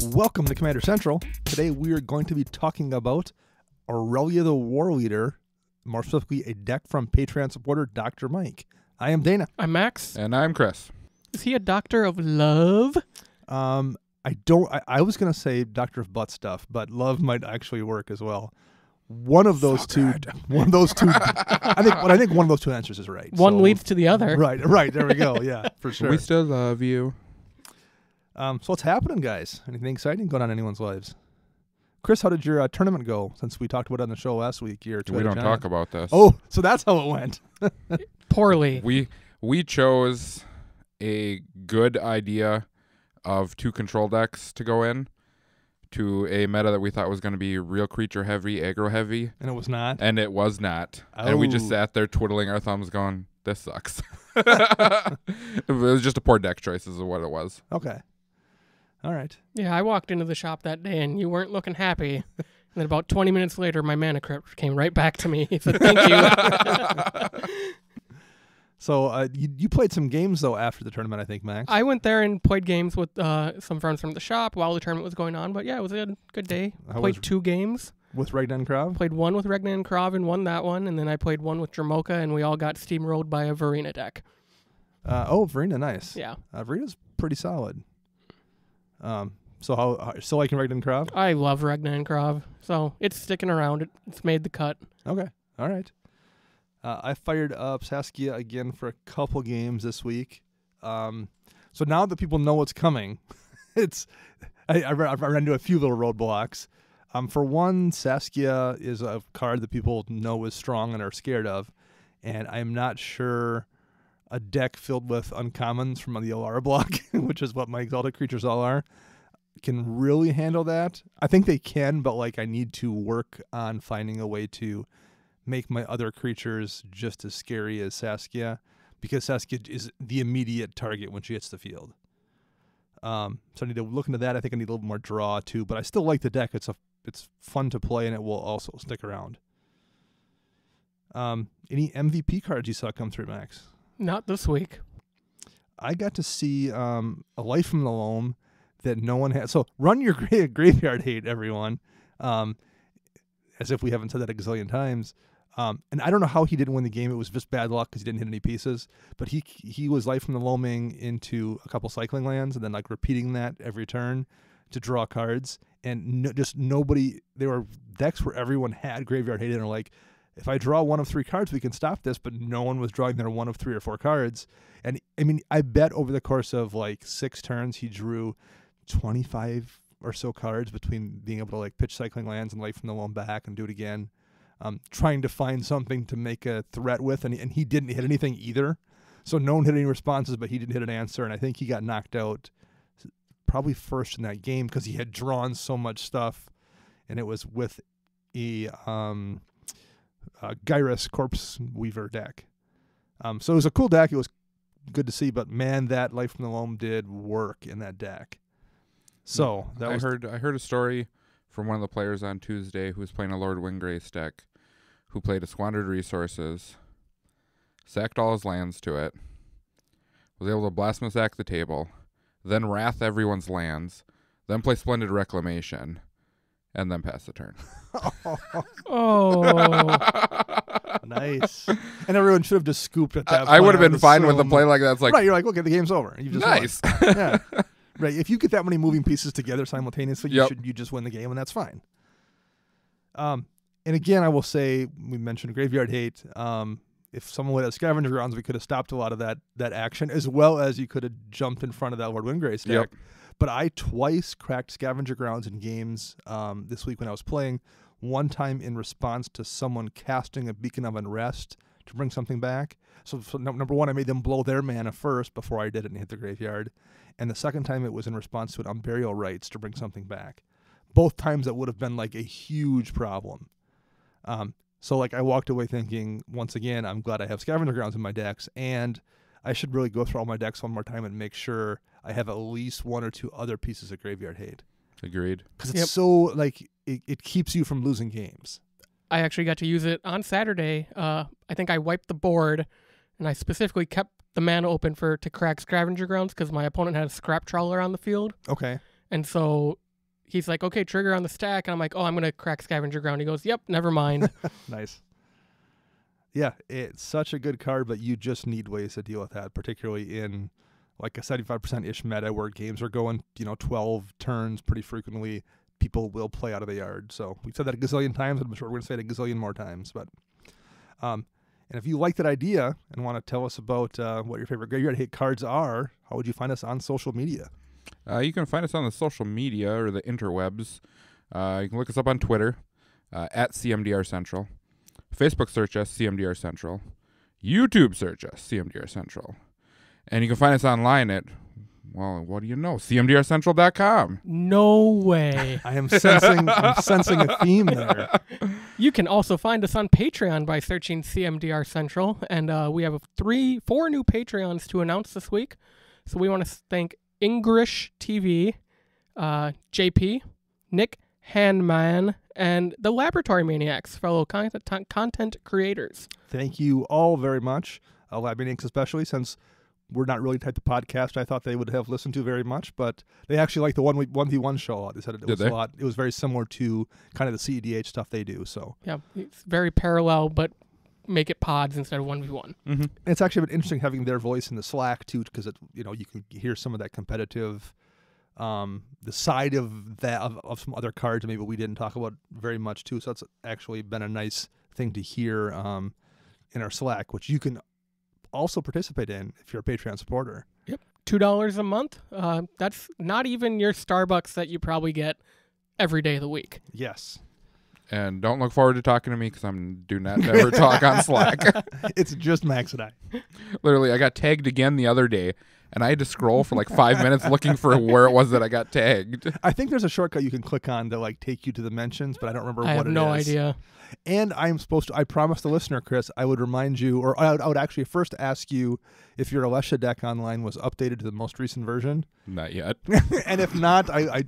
Welcome to Commander Central. Today we are going to be talking about Aurelia the Warleader, more specifically a deck from Patreon supporter Dr. Mike. I am Dana. I'm Max. And I'm Chris. Is he a doctor of love? I was going to say Doctor of Butt Stuff, but love might actually work as well. One of those two. I think one of those two answers is right. One leads to the other. Right. There we go. Yeah, for sure. We still love you. So what's happening, guys? Anything exciting going on in anyone's lives? Chris, how did your tournament go since we talked about it on the show last week? We don't talk about this. Oh, so that's how it went. Poorly. We chose a good idea of 2 control decks to go in to a meta that we thought was going to be real creature heavy, aggro heavy. And it was not? And it was not. Oh. And we just sat there twiddling our thumbs going, this sucks. It was just a poor deck choice is what it was. Okay. All right. Yeah, I walked into the shop that day and you weren't looking happy. And then about 20 minutes later, my mana crypt came right back to me. He said, thank you. So you played some games, though, after the tournament, I think, Max. I went there and played games with some friends from the shop while the tournament was going on. But yeah, it was a good day. Played 2 games. With Regna and Krav? Played one with Regna and Krav and won that one. And then I played one with Dramoka and we all got steamrolled by a Verena deck. Verena, nice. Yeah. Verena's pretty solid. So how still liking Regna and Krav? I love Regna and Krav. So it's sticking around. It's made the cut. Okay. All right. I fired up Saskia again for a couple games this week. So now that people know what's coming, I ran into a few little roadblocks. For one, Saskia is a card that people know is strong and are scared of, and I'm not sure a deck filled with uncommons from the Alara block, which is what my exalted creatures all are, can really handle that. I think they can, but I need to work on finding a way to make my other creatures just as scary as Saskia, because Saskia is the immediate target when she hits the field. So I need to look into that. I think I need a little more draw too, but I still like the deck. It's fun to play, and it will also stick around. Any MVP cards you saw come through, Max? Not this week. I got to see a Life from the Loam that no one had. So run your graveyard hate, everyone. As if we haven't said that a gazillion times. And I don't know how he didn't win the game. It was just bad luck because he didn't hit any pieces. But he was Life from the Loaming into a couple cycling lands and then repeating that every turn to draw cards. And nobody. There were decks where everyone had graveyard hate and are like, if I draw 1 of 3 cards, we can stop this. But no one was drawing their 1 of 3 or 4 cards. And I mean, I bet over the course of 6 turns, he drew 25 or so cards between being able to pitch cycling lands and Life from the Loam back and do it again. Trying to find something to make a threat with, and he didn't hit anything either. So no one hit any responses, but he didn't hit an answer, and I think he got knocked out probably first in that game because he had drawn so much stuff, and it was with a Gyrus Corpse Weaver deck. So it was a cool deck. It was good to see, but man, that Life from the Loam did work in that deck. So I heard a story from one of the players on Tuesday who was playing a Lord Windgrace deck, who played a Squandered Resources, sacked all his lands to it, was able to Blasphemous Act the table, then Wrath everyone's lands, then play Splendid Reclamation, and then pass the turn. Oh. Nice. And everyone should have just scooped at that point. I would have been fine with a play like that. It's right, you're like, okay, the game's over. You just nice. won. Yeah. Right. If you get that many moving pieces together simultaneously, you just win the game, and that's fine. And again, I will say, we mentioned graveyard hate. If someone would have Scavenger Grounds, we could have stopped a lot of that action, as well as you could have jumped in front of that Lord Windgrace deck. Yep. But I twice cracked Scavenger Grounds in games this week when I was playing. One time in response to someone casting a Beacon of Unrest to bring something back. So number one, I made them blow their mana first before I did it and hit the graveyard. And the second time it was in response to an Unburial Rites to bring something back. Both times that would have been a huge problem. So I walked away thinking, once again, I'm glad I have Scavenger Grounds in my decks, and I should really go through all my decks one more time and make sure I have at least 1 or 2 other pieces of graveyard hate. Agreed. Because it's so, it keeps you from losing games. I actually got to use it on Saturday. I think I wiped the board, and I specifically kept the mana open to crack scavenger grounds because my opponent had a scrap trawler on the field. Okay. And so he's like, okay, trigger on the stack. And I'm like, oh, I'm going to crack scavenger ground. He goes, yep, never mind. Nice. Yeah, it's such a good card, but you just need ways to deal with that, particularly in like a 75%-ish meta where games are going, 12 turns pretty frequently. People will play out of the yard. So we've said that a gazillion times, and I'm sure we're going to say it a gazillion more times. But and if you like that idea and want to tell us about what your favorite Graveyard Hate cards are, how would you find us on social media? You can find us on the social media or the interwebs. You can look us up on Twitter at CMDR Central. Facebook search us, CMDR Central. YouTube search us, CMDR Central. And you can find us online at, well, what do you know? CMDRCentral.com. No way. I'm sensing a theme there. You can also find us on Patreon by searching CMDR Central. And we have 4 new Patreons to announce this week. So we want to thank Ingrish TV, JP, Nick Handman, and the Laboratory Maniacs, fellow content creators. Thank you all very much. Lab Maniacs especially, since we're not really the type of podcast I thought they would have listened to very much, but they actually like the 1v1 show a lot. They said it was a lot. It was very similar to kind of the CEDH stuff they do. So yeah, it's very parallel, but make it pods instead of 1v1. Mm-hmm. It's actually been interesting having their voice in the Slack too, because you can hear some of that competitive, the side of that of some other cards maybe we didn't talk about very much too. So that's actually been a nice thing to hear in our Slack, which you can also participate in if you're a Patreon supporter. Yep, $2 a month. That's not even your Starbucks that you probably get every day of the week. Yes. And don't look forward to talking to me because do not ever talk on Slack. It's just Max and I. Literally, I got tagged again the other day, and I had to scroll for like 5 minutes looking for where it was that I got tagged. I think there's a shortcut you can click on to like take you to the mentions, but I don't remember what it is. I have no idea. And I promised the listener, Chris, I would remind you, or I would actually first ask you if your Alessia deck online was updated to the most recent version. Not yet. And if not, I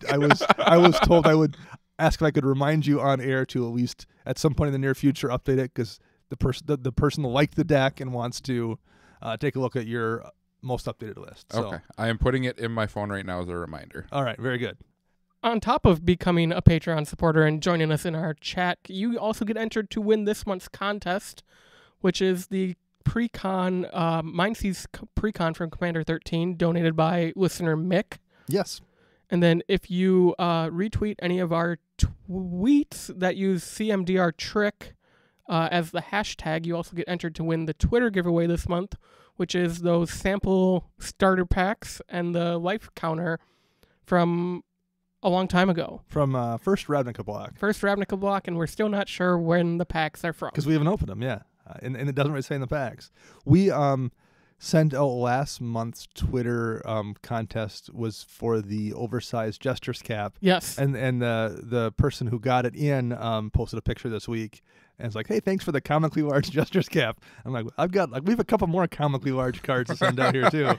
was told I would ask if I could remind you on air to at least at some point in the near future update it, because the person liked the deck and wants to take a look at your most updated list. So. Okay. I am putting it in my phone right now as a reminder. All right. Very good. On top of becoming a Patreon supporter and joining us in our chat, you also get entered to win this month's contest, which is the pre-con, Mindseas pre-con from Commander 13, donated by listener Mick. Yes. And then if you retweet any of our tweets that use CMDR trick as the hashtag, you also get entered to win the Twitter giveaway this month, which is those sample starter packs and the life counter from a long time ago. From first Ravnica block. First Ravnica block, and we're still not sure when the packs are from. Because we haven't opened them, yeah. And it doesn't really say in the packs. We sent out last month's Twitter contest was for the oversized Jester's cap. Yes. And the person who got it in posted a picture this week and it's like, hey, thanks for the comically large Jester's cap. I'm like, we have a couple more comically large cards to send out here too.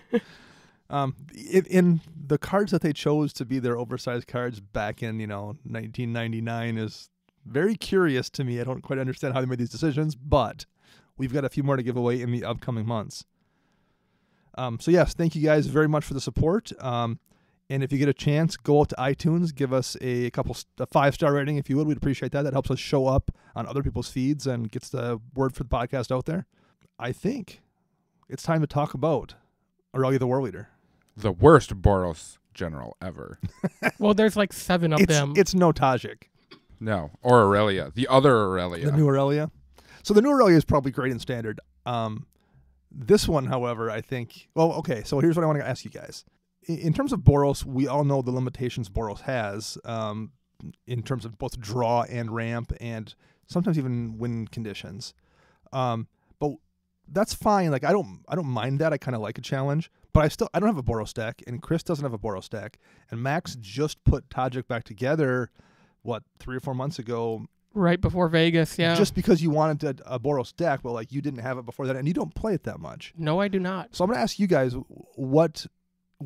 In the cards that they chose to be their oversized cards back in 1999 is very curious to me. I don't quite understand how they made these decisions, but we've got a few more to give away in the upcoming months. So yes, thank you guys very much for the support. And if you get a chance, go out to iTunes, give us a 5-star rating if you would. We'd appreciate that. That helps us show up on other people's feeds and gets the word for the podcast out there. I think it's time to talk about Aurelia the Warleader. The worst Boros general ever. Well, there's like 7 of them. It's no Tajik. No, or Aurelia. The other Aurelia. The new Aurelia. So the new Aurelia is probably great in Standard. This one, however, I think... Well, okay, so here's what I want to ask you guys. In terms of Boros, we all know the limitations Boros has in terms of both draw and ramp and sometimes even win conditions. But that's fine. Like I don't mind that. I kind of like a challenge. But I don't have a Boros deck, and Chris doesn't have a Boros deck. And Max just put Tajik back together, 3 or 4 months ago. Right before Vegas, yeah. Just because you wanted a Boros deck, but like you didn't have it before that, and you don't play it that much. No, I do not. So I'm going to ask you guys, what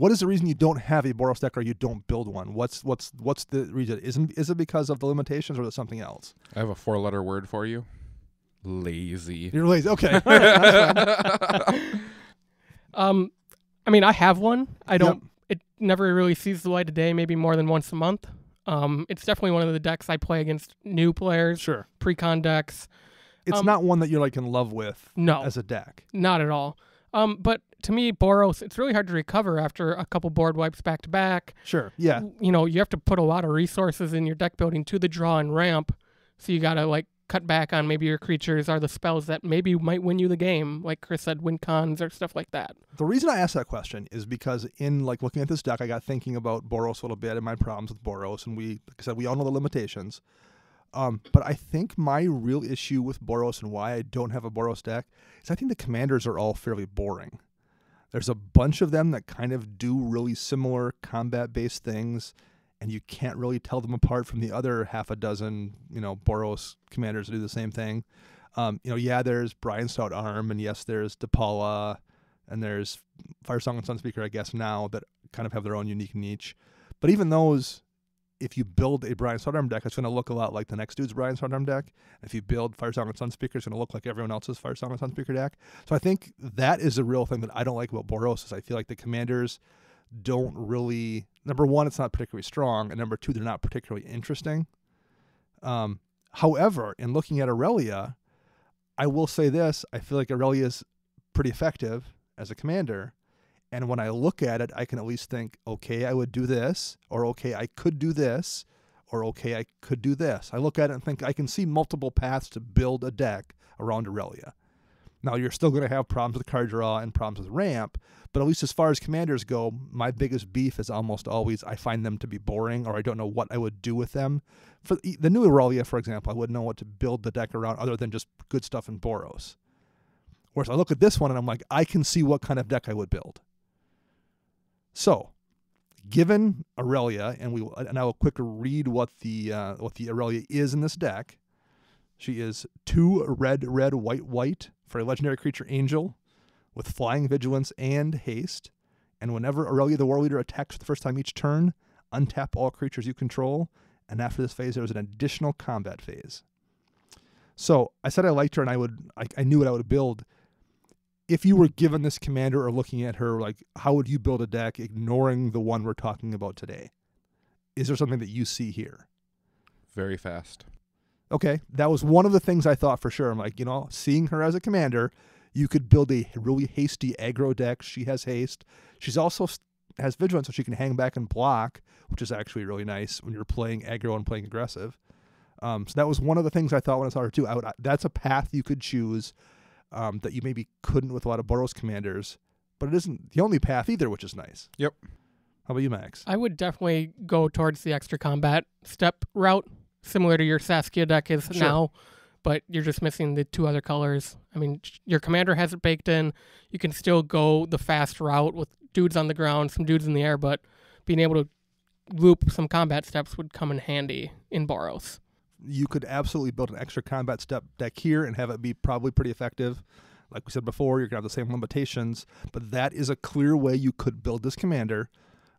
is the reason you don't have a Boros deck or you don't build one? What's the reason? Is it because of the limitations or is it something else? I have a 4-letter word for you. Lazy. You're lazy. Okay. All right, that's fine. I mean, I have one. I don't. Yep. It never really sees the light of day. Maybe more than once a month. It's definitely one of the decks I play against new players. Sure. Pre-con decks. It's not one that you're like in love with No, as a deck. not at all. But to me, Boros, it's really hard to recover after a couple board wipes back to back. Sure. Yeah. You know, you have to put a lot of resources in your deck building to the draw and ramp. So you got to like cut back on maybe your creatures or the spells that maybe might win you the game. Like Chris said, win cons or stuff like that. The reason I asked that question is because in like looking at this deck, I got thinking about Boros a little bit and my problems with Boros. And like I said, we all know the limitations. But I think my real issue with Boros and why I don't have a Boros deck is I think the commanders are all fairly boring. There's a bunch of them that kind of do really similar combat-based things, and you can't really tell them apart from the other half a dozen, Boros commanders that do the same thing. There's Brian Stout Arm, and yes, there's DePaula, and there's Firesong and Sunspeaker, I guess, now that kind of have their own unique niche. But even those, if you build a Brian Stout Arm deck, it's going to look a lot like the next dude's Brian Stout Arm deck. If you build Firesong and Sunspeaker, it's going to look like everyone else's Firesong and Sunspeaker deck. So I think that is the real thing that I don't like about Boros is I feel like the commanders don't really, number one, it's not particularly strong, and number two, they're not particularly interesting. However, in looking at Aurelia, I will say this, I feel like Aurelia is pretty effective as a commander. And when I look at it, I can at least think, okay, I would do this, or okay, I could do this, or okay, I could do this. I look at it and think I can see multiple paths to build a deck around Aurelia. Now, you're still going to have problems with card draw and problems with ramp, but at least as far as commanders go, my biggest beef is almost always I find them to be boring, or I don't know what I would do with them. For the new Aurelia, for example, I wouldn't know what to build the deck around other than just good stuff in Boros. Whereas I look at this one and I'm like, I can see what kind of deck I would build. So, given Aurelia, and I will quickly read what the Aurelia is in this deck. She is 2 red, white for a legendary creature angel with flying, vigilance, and haste. And whenever Aurelia the Warleader attacks for the first time each turn, untap all creatures you control. And after this phase, there's an additional combat phase. So I said I liked her, and I knew what I would build. If you were given this commander or looking at her, like, how would you build a deck ignoring the one we're talking about today? Is there something that you see here? Very fast. Okay, that was one of the things I thought for sure. I'm like, seeing her as a commander, you could build a really hasty aggro deck. She has haste. She's also has vigilance, so she can hang back and block, which is actually really nice when you're playing aggro and playing aggressive. So that was one of the things I thought when I saw her too. That's a path you could choose. That you maybe couldn't with a lot of Boros commanders, but it isn't the only path either, which is nice. Yep. How about you, Max? I would definitely go towards the extra combat step route, similar to your Saskia deck is now, but you're just missing the 2 other colors. I mean, your commander has it baked in. You can still go the fast route with dudes on the ground, some dudes in the air, but being able to loop some combat steps would come in handy in Boros. You could absolutely build an extra combat step deck here and have it be probably pretty effective. Like we said before, you're going to have the same limitations, but that is a clear way you could build this commander.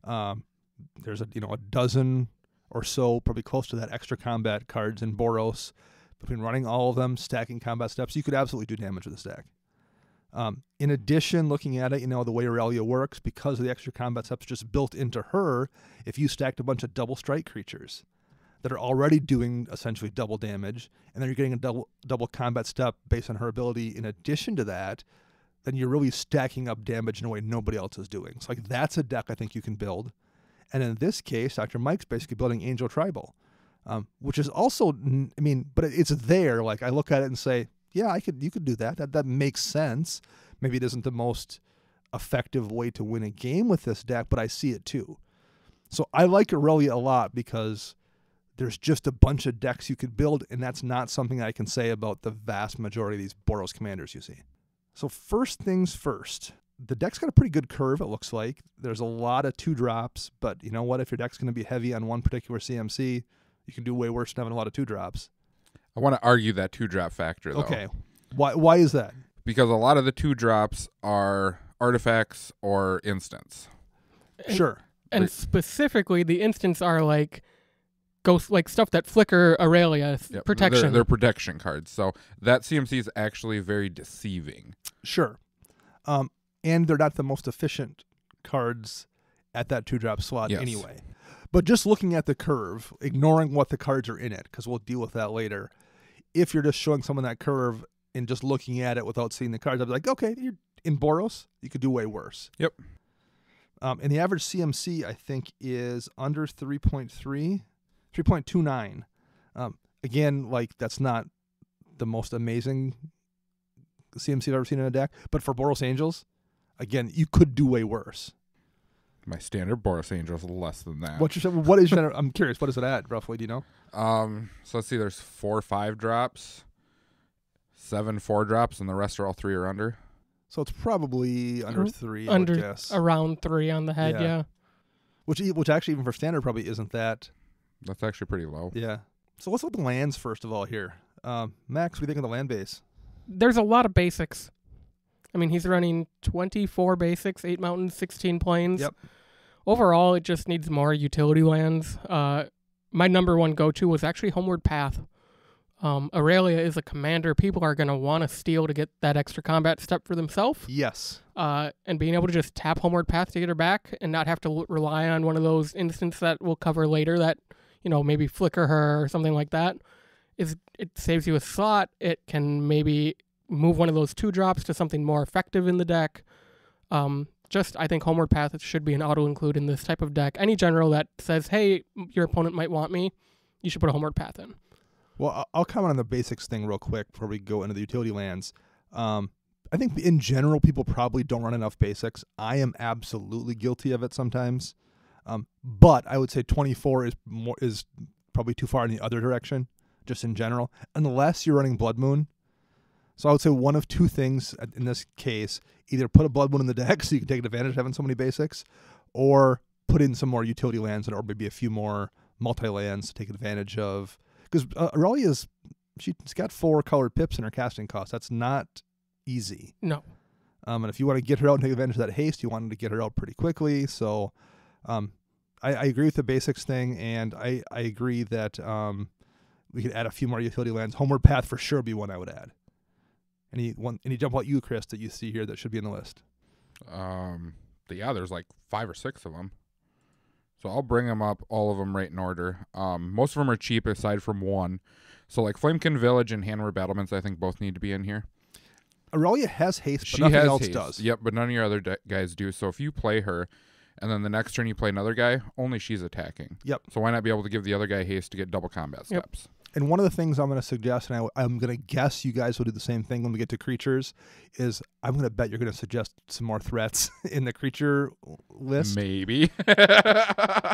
There's a dozen or so, probably close to that, extra combat cards in Boros. Between running all of them, stacking combat steps, you could absolutely do damage with this deck. In addition, looking at it, the way Aurelia works, because of the extra combat steps just built into her, if you stacked a bunch of double strike creatures that are already doing essentially double damage, and then you're getting a double combat step based on her ability in addition to that, then you're really stacking up damage in a way nobody else is doing. So like that's a deck I think you can build. And in this case, Dr. Mike's basically building Angel Tribal, which is also, but it's there. Like I look at it and say, yeah, you could do that. That makes sense. Maybe it isn't the most effective way to win a game with this deck, but I see it too. So I like Aurelia a lot because there's just a bunch of decks you could build, and that's not something I can say about the vast majority of these Boros commanders you see. So first things first, the deck's got a pretty good curve, it looks like. There's a lot of 2-drops, but you know what? If your deck's going to be heavy on one particular CMC, you can do way worse than having a lot of 2-drops. I want to argue that 2-drop factor, though. Okay. Why is that? Because a lot of the 2-drops are artifacts or instants. Sure. And specifically, the instants are like ghost, like stuff that flicker Aurelia protection. They're protection cards. So that CMC is actually very deceiving. Sure. and they're not the most efficient cards at that 2-drop slot Yes. anyway. But just looking at the curve, ignoring what the cards are in it, because we'll deal with that later. If you're just showing someone that curve and just looking at it without seeing the cards, I'd be like, okay, you're in Boros, you could do way worse. Yep. And the average CMC, I think, is under 3.29. Again, like, that's not the most amazing CMC I've ever seen in a deck. But for Boros Angels, again, you could do way worse. My standard Boros Angel is less than that. What is your? I'm curious. What is it at roughly? Do you know? So let's see. There's 4 5-drops, 7 4-drops, and the rest are all 3 or under. So it's probably under 3. I would guess. Around 3 on the head. Yeah. Which actually even for standard probably isn't that. That's actually pretty low. Yeah. So let's look at the lands first of all here. Max, what do you think of the land base? There's a lot of basics. I mean, he's running 24 basics, 8 mountains, 16 plains. Yep. Overall, it just needs more utility lands. My number one go-to was actually Homeward Path. Aurelia is a commander people are going to want to steal to get that extra combat step for themselves. Yes. And being able to just tap Homeward Path to get her back and not have to rely on one of those instances that we'll cover later that, maybe flicker her or something like that. It saves you a slot. It can maybe move one of those 2-drops to something more effective in the deck. I think Homeward Path should be an auto-include in this type of deck. Any general that says, hey, your opponent might want me, you should put a Homeward Path in. Well, I'll comment on the basics thing real quick before we go into the utility lands. I think in general, people probably don't run enough basics. I am absolutely guilty of it sometimes. But I would say 24 is probably too far in the other direction, just in general, unless you're running Blood Moon. So I would say one of 2 things in this case: either put a Blood Moon in the deck so you can take advantage of having so many basics, or put in some more utility lands or maybe a few more multi-lands to take advantage of. Because Aurelia she's got 4 colored pips in her casting cost. That's not easy. No. And if you want to get her out and take advantage of that haste, you want to get her out pretty quickly. So I agree with the basics thing, and I agree that we could add a few more utility lands. Homeward Path for sure would be one I would add. Any jump out you, Chris, that you see here that should be in the list? There's like 5 or 6 of them. So I'll bring them up, all of them right in order. Most of them are cheap aside from one. So like Flamekin Village and Hanward Battlements, I think both need to be in here. Aurelia has haste, but she nothing has else haste. does. Yep, but none of your other guys do. So if you play her, and then the next turn you play another guy, only she's attacking. Yep. So why not be able to give the other guy haste to get double combat steps? And one of the things I'm going to suggest, and I'm going to guess you guys will do the same thing when we get to creatures, is I'm going to bet you're going to suggest some more threats in the creature list. Commander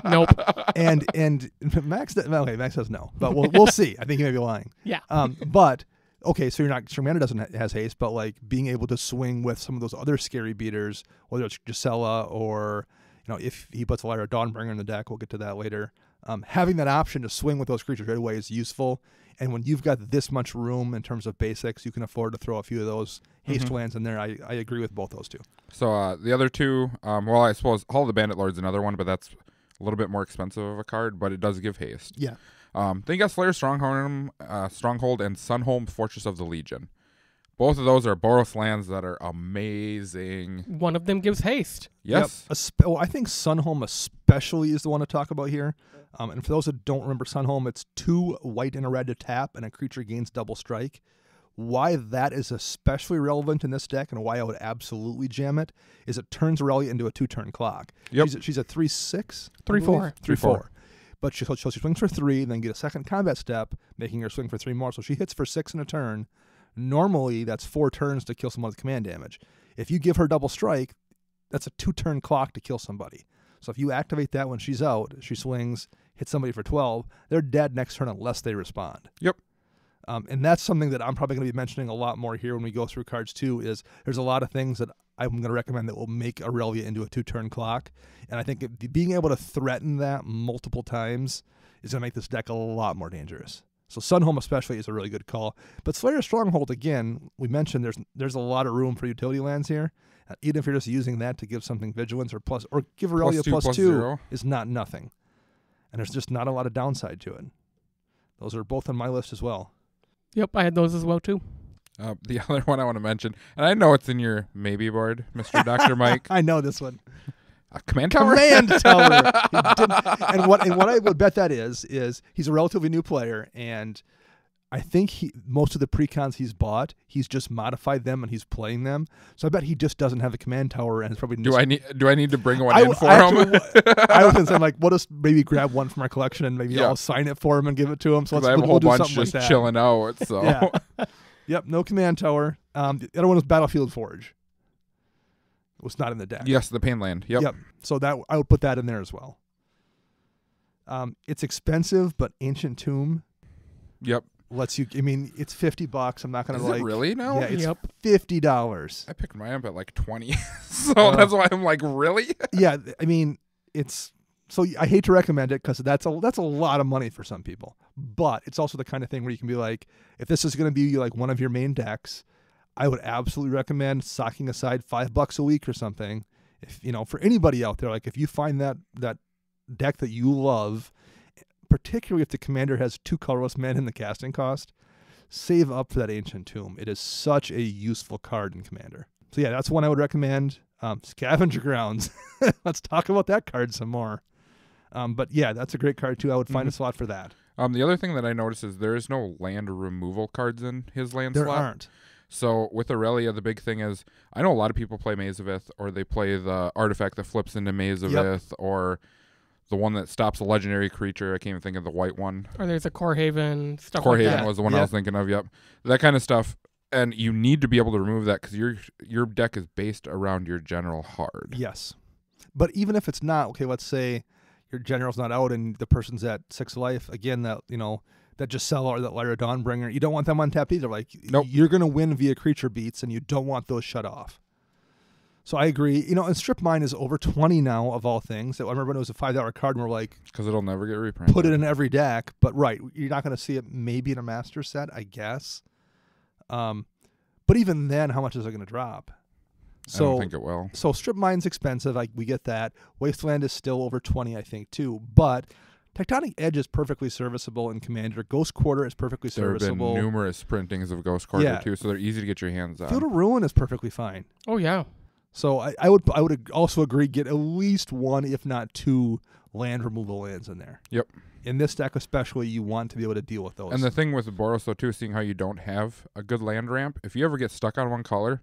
Nope. And Max says no, but we'll see. I think he may be lying. Yeah. But okay, so Charmander has haste, but like being able to swing with some of those other scary beaters, whether it's Gisela or if he puts a Lyra Dawnbringer in the deck, we'll get to that later. Having that option to swing with those creatures right away is useful. And when you've got this much room in terms of basics, you can afford to throw a few of those haste lands in there. I agree with both those 2. So the other 2, well, I suppose Hall of the Bandit Lord's another one, but that's a little bit more expensive of a card, but it does give haste. Yeah. Then you got Slayer Stronghold and Sunholm Fortress of the Legion. Both of those are Boros lands that are amazing. One of them gives haste. Yes. Yep. I think Sunholm especially is the one to talk about here. And for those that don't remember Sunholm, it's 2 white and a red to tap, and a creature gains double strike. Why that is especially relevant in this deck and why I would absolutely jam it is it turns Aurelia into a 2-turn clock. Yep. She's a 3/6? 3/4. 3/4. But she swings for 3, then get a second combat step, making her swing for 3 more. So she hits for 6 in a turn. Normally, that's 4 turns to kill someone with command damage. If you give her double strike, that's a 2-turn clock to kill somebody. So if you activate that when she's out, she swings, hits somebody for 12, they're dead next turn unless they respond. Yep. And that's something that I'm probably going to be mentioning a lot more here when we go through cards too, is there's a lot of things that I'm going to recommend that will make Aurelia into a 2-turn clock. And I think being able to threaten that multiple times is going to make this deck a lot more dangerous. So Sunholm especially is a really good call. But Slayer Stronghold, again, we mentioned there's a lot of room for utility lands here. Even if you're just using that to give something vigilance or give Aurelia plus 2 is not nothing. And there's just not a lot of downside to it. Those are both on my list as well. Yep, I had those as well too. The other one I want to mention, and I know it's in your maybe board, Mr. Dr. Mike. I know this one. Command Tower? Command Tower. And what I would bet that is he's a relatively new player, and I think most of the precons he's bought, he's just modified them and he's playing them. So I bet he just doesn't have a command tower, and it's probably Do I need to bring one in for him? I was saying, like, we'll just maybe grab one from our collection and maybe I'll sign it for him and give it to him. So I have a whole bunch just like chilling out. So yeah. Yep, no command tower. The other one was Battlefield Forge. It was not in the deck. Yes, the Painland. Yep. So that I would put that in there as well. It's expensive, but Ancient Tomb. Yep. Lets you. I mean, it's $50. I'm not gonna Is it really now? Yeah, it's $50. I picked mine up at like 20, so that's why I'm like, really? Yeah, I mean, it's. So I hate to recommend it because that's a lot of money for some people. But it's also the kind of thing where you can be like, if this is going to be like one of your main decks, I would absolutely recommend socking aside $5 a week or something. If for anybody out there, like if you find that deck that you love, particularly if the commander has 2 colorless men in the casting cost, save up for that Ancient Tomb. It is such a useful card in Commander. So yeah, that's one I would recommend. Scavenger Grounds. Let's talk about that card some more. But yeah, that's a great card too. I would find a slot for that. The other thing that I noticed is there is no land removal cards in his land slot. There aren't. So with Aurelia, the big thing is, I know a lot of people play Maze of Ith, or they play the artifact that flips into Maze of Ith, or the one that stops a legendary creature. I can't even think of the white one. Or there's a Corehaven stuff Corehaven like that. was the one I was thinking of, yep. That kind of stuff. And you need to be able to remove that because your deck is based around your general hard. Yes. But even if it's not, okay, let's say your general's not out and the person's at 6 life, again, that that just sell or that Lyra Dawnbringer, you don't want them untapped either. Like, nope. You're going to win via creature beats, and you don't want those shut off. So I agree. And Strip Mine is over 20 now, of all things. I remember when it was a $5 card, and we're like, because it'll never get reprinted. Put it in every deck. But right, you're not going to see it maybe in a master set, I guess. But even then, how much is it going to drop? I don't think it will. So Strip Mine's expensive. We get that. Wasteland is still over 20, I think, too. But Tectonic Edge is perfectly serviceable in Commander. Ghost Quarter is perfectly serviceable. There have been numerous printings of Ghost Quarter, too, so they're easy to get your hands on. Field of Ruin is perfectly fine. Oh, yeah. So I would also agree, get at least 1, if not 2, land removal lands in there. Yep. In this deck especially, you want to be able to deal with those. And the thing with Boros, though, too, seeing how you don't have a good land ramp, if you ever get stuck on one color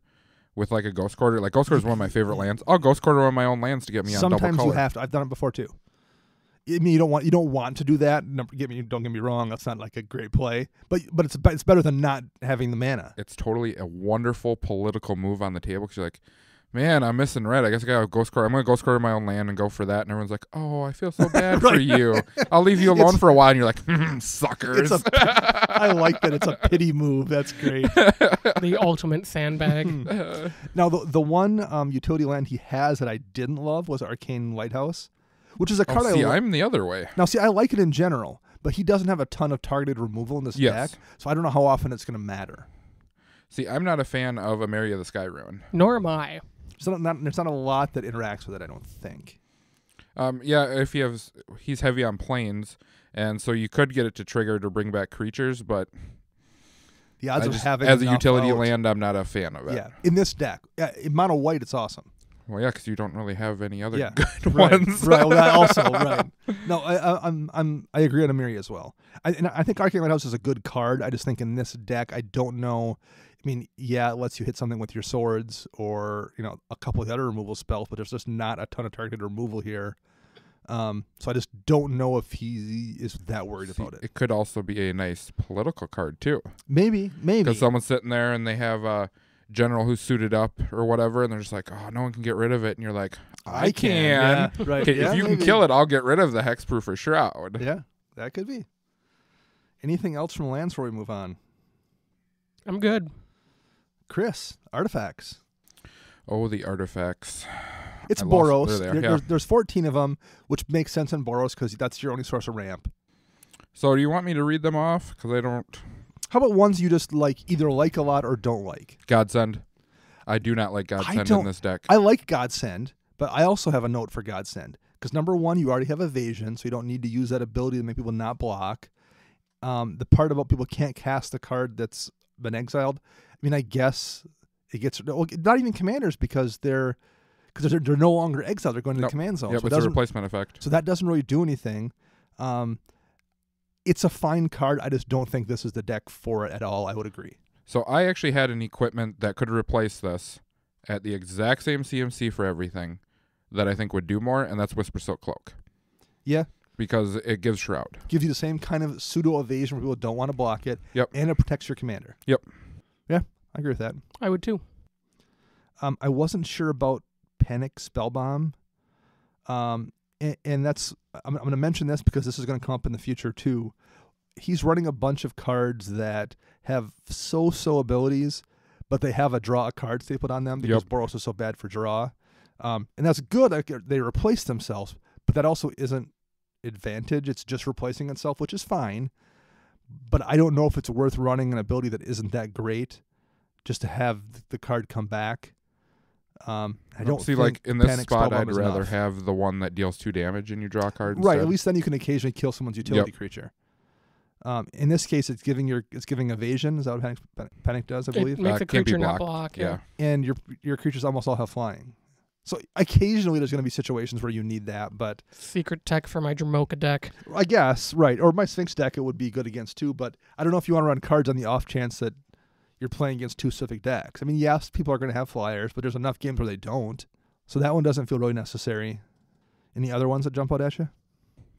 with like a Ghost Quarter, like Ghost Quarter is one of my favorite lands, I'll Ghost Quarter one of my own lands to get me on double color. Sometimes you have to. I've done it before, too. I mean, you don't want to do that. Don't get me wrong. That's not like a great play, but it's better than not having the mana. It's totally a wonderful political move on the table because you're like, man, I'm missing red. I guess I got to Ghost Quarter. I'm going to Ghost Quarter my own land and go for that. And everyone's like, oh, I feel so bad for you. I'll leave you alone for a while. And you're like, suckers. I like that. It's a pity move. That's great. The ultimate sandbag. Now, the one utility land he has that I didn't love was Arcane Lighthouse, which is a card I'm the other way. Now, I like it in general, but he doesn't have a ton of targeted removal in this deck, so I don't know how often it's going to matter. See, I'm not a fan of Ameria the Sky Ruin. Nor am I. So there's not a lot that interacts with it, I don't think. Yeah, if he's heavy on planes, and so you could get it to trigger to bring back creatures, but the odds of having as a utility land, I'm not a fan of it. Yeah, in this deck, in mono white, it's awesome. Well, yeah, because you don't really have any other good right, ones. Right. Well, that also right. No, I agree on Amiri as well. I think Arcane Lighthouse is a good card. I just think in this deck, I don't know. I mean, yeah, it lets you hit something with your swords or a couple of the other removal spells, but there's just not a ton of targeted removal here. So I just don't know if he is that worried about it. It could also be a nice political card too. Maybe because someone's sitting there and they have a general who's suited up or whatever, and they're just like, oh, no one can get rid of it, and you're like, I can. Yeah, right. Okay, if you can kill it, I'll get rid of the Hexproof or Shroud. Yeah, that could be. Anything else from lands before we move on? I'm good. Chris, artifacts. Oh, the artifacts. It's Boros. There's 14 of them, which makes sense in Boros because that's your only source of ramp. So do you want me to read them off? Because I don't... How about ones you just either like a lot or don't like? Godsend. I do not like Godsend in this deck. I like Godsend, but I also have a note for Godsend. Because number one, you already have evasion, so you don't need to use that ability to make people not block. The part about people can't cast the card that's been exiled, I mean, I guess it gets not even commanders because they're no longer exiled. They're going to the command zone. Yeah, so it's a replacement effect. So that doesn't really do anything. It's a fine card. I just don't think this is the deck for it at all. I would agree. So I actually had an equipment that could replace this at the exact same CMC for everything that I think would do more, and that's Whisper Silk Cloak. Yeah. Because it gives Shroud. Gives you the same kind of pseudo evasion where people don't want to block it. Yep. And it protects your commander. Yep. Yeah, I agree with that. I would too. I wasn't sure about Panic Spellbomb. And that's I'm going to mention this because this is going to come up in the future too. He's running a bunch of cards that have so-so abilities, but they have a draw a card stapled on them because Boros is so bad for draw. And that's good. They replace themselves, but that also isn't advantage. It's just replacing itself, which is fine. But I don't know if it's worth running an ability that isn't that great just to have the card come back. I don't see, think like in this Panic spot, Spellbomb I'd is rather enough. have the one that deals 2 damage and you draw a card. Right, instead. at least then you can occasionally kill someone's utility creature. In this case, it's giving evasion. Is that what Panic does? I believe. It makes a can't be creature not blocked. block. Yeah. And your creatures almost all have flying. So occasionally there's going to be situations where you need that, but Secret tech for my Dramoka deck. I guess right. Or my Sphinx deck it would be good against too. But I don't know if you want to run cards on the off chance that you're playing against 2 specific decks. I mean, yes, people are going to have flyers, but there's enough games where they don't. So that one doesn't feel really necessary. Any other ones that jump out at you?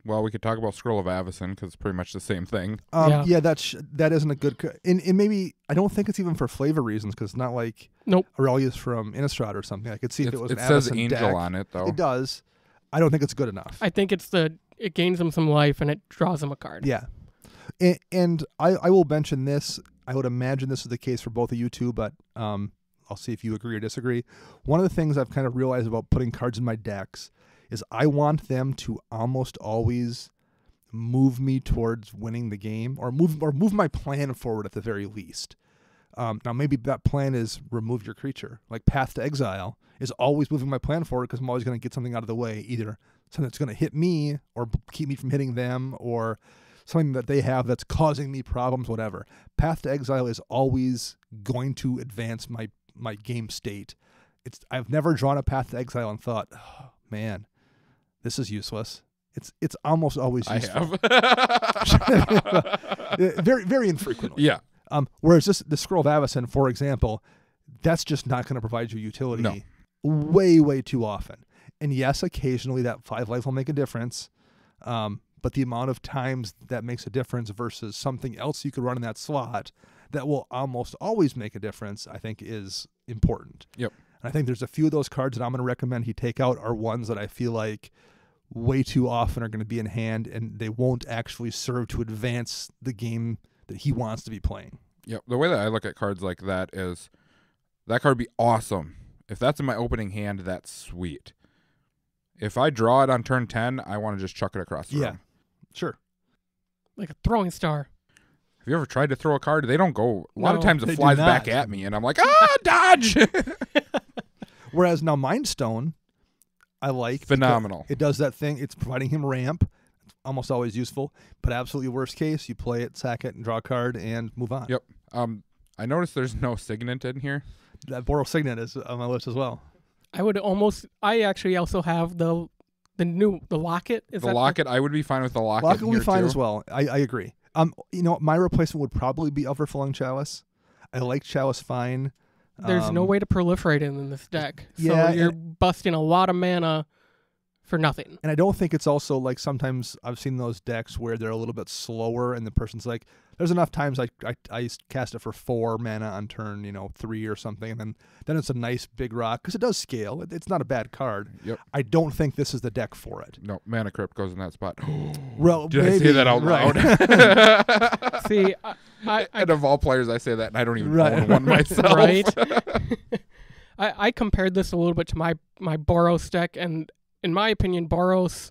Well, we could talk about Scroll of Avacyn because it's pretty much the same thing. Yeah, that isn't a good. And maybe I don't think it's even for flavor reasons because it's not like Aurelia's from Innistrad or something. I could see if it was. It an says Avacyn Angel deck. on it though. It does. I don't think it's good enough. I think it gains them some life and it draws them a card. Yeah, and I will mention this. I would imagine this is the case for both of you two, but I'll see if you agree or disagree. One of the things I've kind of realized about putting cards in my decks is I want them to almost always move me towards winning the game or move my plan forward at the very least. Now maybe that plan is remove your creature. Like Path to Exile is always moving my plan forward because I'm always going to get something out of the way, either something that's going to hit me or keep me from hitting them or something that they have that's causing me problems, whatever. Path to Exile is always going to advance my game state. I've never drawn a Path to Exile and thought, oh, man, this is useless. It's almost always useful. I have. very, very infrequently. Yeah. Whereas the Scroll of Avacyn, for example, that's just not going to provide you utility way, way too often. And yes, occasionally that 5 life will make a difference. But the amount of times that makes a difference versus something else you could run in that slot that will almost always make a difference, I think is important. Yep. And I think there's a few of those cards that I'm going to recommend he take out are ones that I feel like way too often are going to be in hand and they won't actually serve to advance the game that he wants to be playing. Yep. The way that I look at cards like that is that card would be awesome. If that's in my opening hand, that's sweet. If I draw it on turn 10, I want to just chuck it across the room. Sure. Like a throwing star. Have you ever tried to throw a card? They don't go. A lot of No, times they it do flies not. back at me, and I'm like, dodge! Whereas now Mind Stone, I like. Phenomenal. It does that thing. It's providing him ramp. It's almost always useful. But absolutely worst case, you play it, sack it, and draw a card and move on. Yep. I noticed there's no Signet in here. That Boros Signet is on my list as well. I actually also have the locket. The locket, I would be fine with the locket. Locket in would be here fine too. as well. I agree. My replacement would probably be Overflowing Chalice. I like Chalice fine. There's no way to proliferate it in this deck. So Yeah, you're busting a lot of mana for nothing. And I don't think it's also like sometimes I've seen those decks where they're a little bit slower and the person's like, there's enough times I cast it for 4 mana on turn 3 or something, and then it's a nice big rock because it does scale. It's not a bad card. Yep. I don't think this is the deck for it. No, Mana Crypt goes in that spot. Well, Did I maybe, say that out right. loud? See, I and of all players, I say that, and I don't even Right. own one myself. right? I compared this a little bit to my Boros deck, and in my opinion, Boros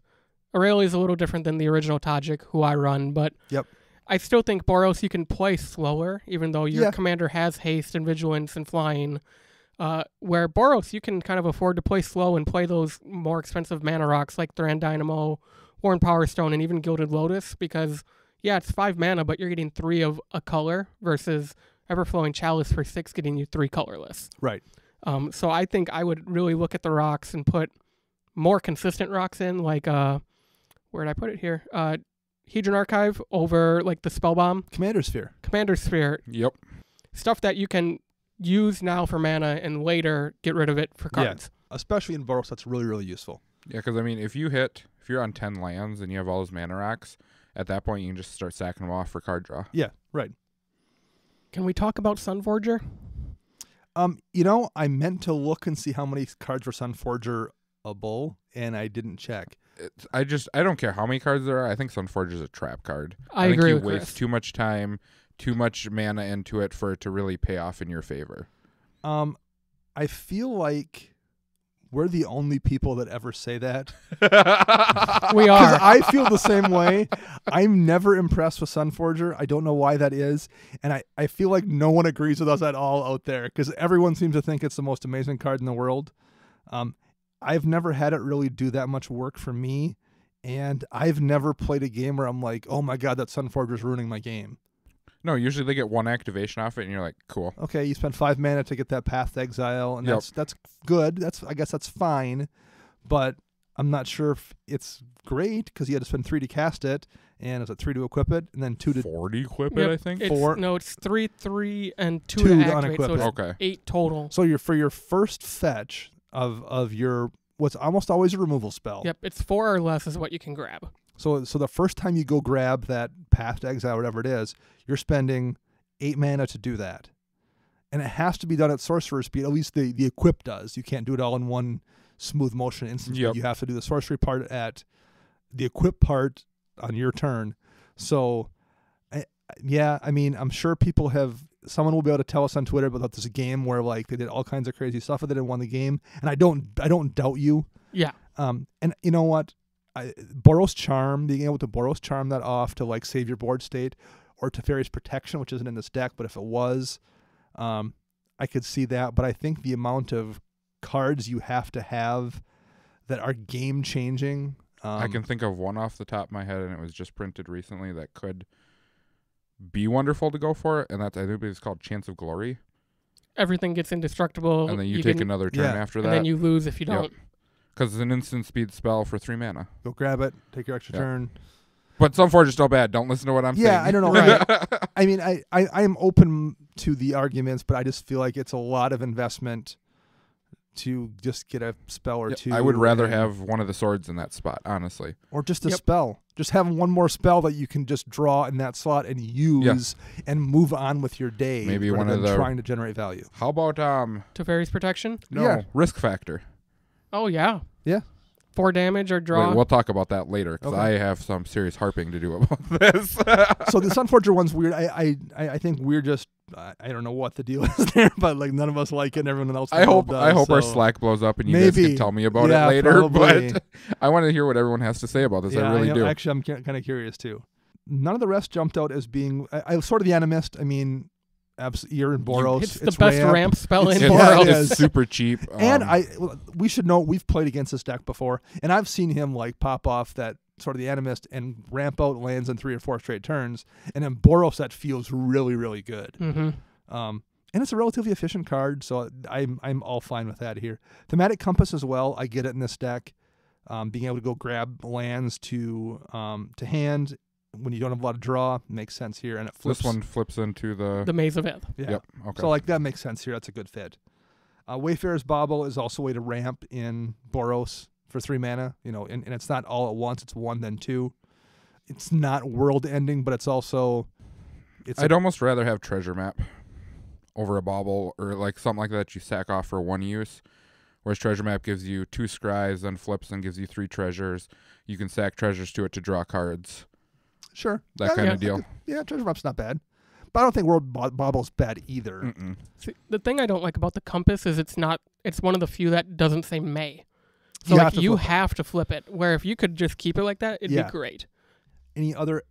Aurelia is a little different than the original Tajik, who I run, but Yep. I still think Boros you can play slower, even though your Yeah. commander has haste and vigilance and flying. Where Boros you can kind of afford to play slow and play those more expensive mana rocks like Thran Dynamo, Worn Power Stone, and even Gilded Lotus, because it's 5 mana, but you're getting 3 of a color versus Everflowing Chalice for 6, getting you 3 colorless. Right. So I think I would really look at the rocks and put more consistent rocks in, like, where did I put it here? Hedron Archive over, like, the Spellbomb. Commander Sphere. Yep. Stuff that you can use now for mana and later get rid of it for cards. Yeah, especially in Boros, that's really, really useful. Yeah, because, I mean, if you're on 10 lands and you have all those mana rocks, at that point you can just start sacking them off for card draw. Yeah, right. Can we talk about Sunforger? I meant to look and see how many cards were Sunforger-able, and I didn't check. I don't care how many cards there are. I think Sunforger's a trap card. I think agree you with waste Chris. too much time, too much mana into it for it to really pay off in your favor. I feel like we're the only people that ever say that. We Because are. I feel the same way. I'm never impressed with Sunforger. I don't know why that is. And I feel like no one agrees with us at all out there because everyone seems to think it's the most amazing card in the world. I've never had it really do that much work for me. And I've never played a game where I'm like, oh my God, that Sunforger's ruining my game. No, usually they get one activation off it, and you're like, cool. Okay, you spend 5 mana to get that Path to Exile, and Yep. that's good. I guess that's fine, but I'm not sure if it's great because you had to spend 3 to cast it, and is it 3 to equip it, and then 2 to 40 equip Yep, it, I think. It's 3, 3, and 2 2 to to activate, so unequip it's it. Okay. 8 total. So for your first fetch of your what's almost always a removal spell. Yep, it's 4 or less is what you can grab. So the first time you go grab that Path to Exile, whatever it is, you're spending 8 mana to do that. And it has to be done at sorcerer speed. At least the equip does. You can't do it all in one smooth motion instance. Yep. You have to do the sorcery part at the equip part on your turn. So, I'm sure someone will be able to tell us on Twitter about this game where like they did all kinds of crazy stuff with it and won the game. And I don't doubt you. Yeah. And you know what? Boros Charm, being able to Boros Charm that off to like save your board state, or Teferi's Protection, which isn't in this deck, but if it was, I could see that. But I think the amount of cards you have to have that are game changing. I can think of one off the top of my head, and it was just printed recently that could be wonderful to go for, and that's, I think it's called Chance of Glory. Everything gets indestructible. And then you take another turn after that. And then you lose if you don't. Because it's an instant speed spell for 3 mana. Go grab it, take your extra turn. But Sunforger's still bad. Don't listen to what I'm saying. Yeah, I don't know. Right. I mean, I'm open to the arguments, but I just feel like it's a lot of investment to just get a spell or two. I would rather have one of the swords in that spot, honestly. Or just a spell. Just have one more spell that you can just draw in that slot and use and move on with your day. Maybe rather one of than the trying to generate value. How about Teferi's Protection? risk factor? Oh, yeah. Yeah. 4 damage or draw. Wait, we'll talk about that later because I have some serious harping to do about this. So the Sunforger one's weird. I think we're just I don't know what the deal is there, but like none of us like it and everyone else. I hope does, our Slack blows up and you guys maybe. can tell me about it Yeah, later. probably. But I want to hear what everyone has to say about this. Yeah, I really do. Actually, I'm kind of curious too. None of the rest jumped out as being. I sort of the Animist. I mean, you're in Boros. It's the best ramp spell in It's- Boros. yeah, It's super cheap. And we should know we've played against this deck before, and I've seen him like pop off that sort of the Animist and ramp out lands in 3 or 4 straight turns, and in Boros that feels really, really good. Mm-hmm. And it's a relatively efficient card, so I'm all fine with that here. Thematic Compass as well. I get it in this deck. Being able to go grab lands to hand when you don't have a lot of draw makes sense here, and it flips. This one flips into the Maze of Ith. Yeah. Yep. Okay. So like that makes sense here. That's a good fit. Wayfarer's Bauble is also a way to ramp in Boros for 3 mana. And it's not all at once. It's 1 then 2. It's not world ending, but it's also. I'd almost rather have Treasure Map over a Bauble or like something like that you sack off for 1 use. Whereas Treasure Map gives you 2 scries, then flips and gives you 3 treasures. You can sack treasures to it to draw cards. Sure. That kind of deal. Yeah, Treasure Map's not bad. But I don't think World Bauble's bad either. Mm-mm. See, the thing I don't like about the Compass is it's one of the few that doesn't say May. So You have to flip it. Where if you could just keep it like that, it'd be great. Any other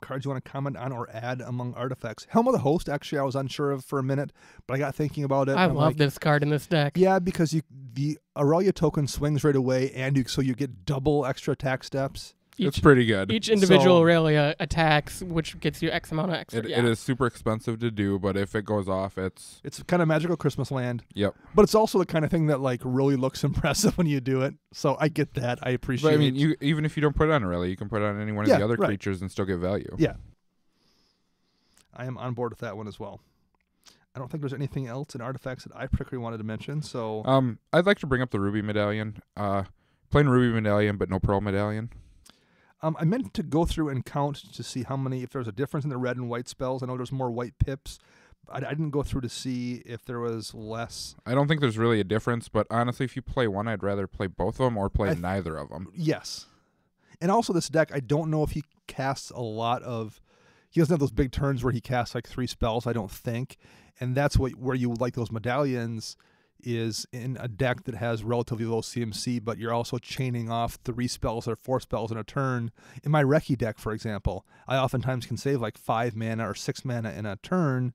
cards you want to comment on or add among artifacts? Helm of the Host, actually, I was unsure of for a minute, but I got thinking about it. I love this card in this deck. Yeah, because the Aurelia token swings right away, and so you get double extra attack steps. It's pretty good. Each individual So- Aurelia attacks, which gets you X amount of extra. It is super expensive to do, but if it goes off, it's kind of magical Christmas land. yep. But it's also the kind of thing that like really looks impressive when you do it. So I get that. I appreciate. But I mean, even if you don't put it on Aurelia, you can put it on any one of Yeah, the other right. creatures and still get value. Yeah. I am on board with that one as well. I don't think there's anything else in artifacts that I particularly wanted to mention. So I'd like to bring up the Ruby Medallion. Plain Ruby Medallion, but no Pearl Medallion. I meant to go through and count to see how many, if there's a difference in the red and white spells. I know there's more white pips. I didn't go through to see if there was less. I don't think there's really a difference, but honestly, if you play one, I'd rather play both of them or play neither of them. Yes. And also this deck, I don't know if he casts a lot of... He doesn't have those big turns where he casts like 3 spells, I don't think. And that's where you like those medallions is in a deck that has relatively low CMC, but you're also chaining off 3 spells or 4 spells in a turn. In my Recce deck, for example, I oftentimes can save like 5 mana or 6 mana in a turn,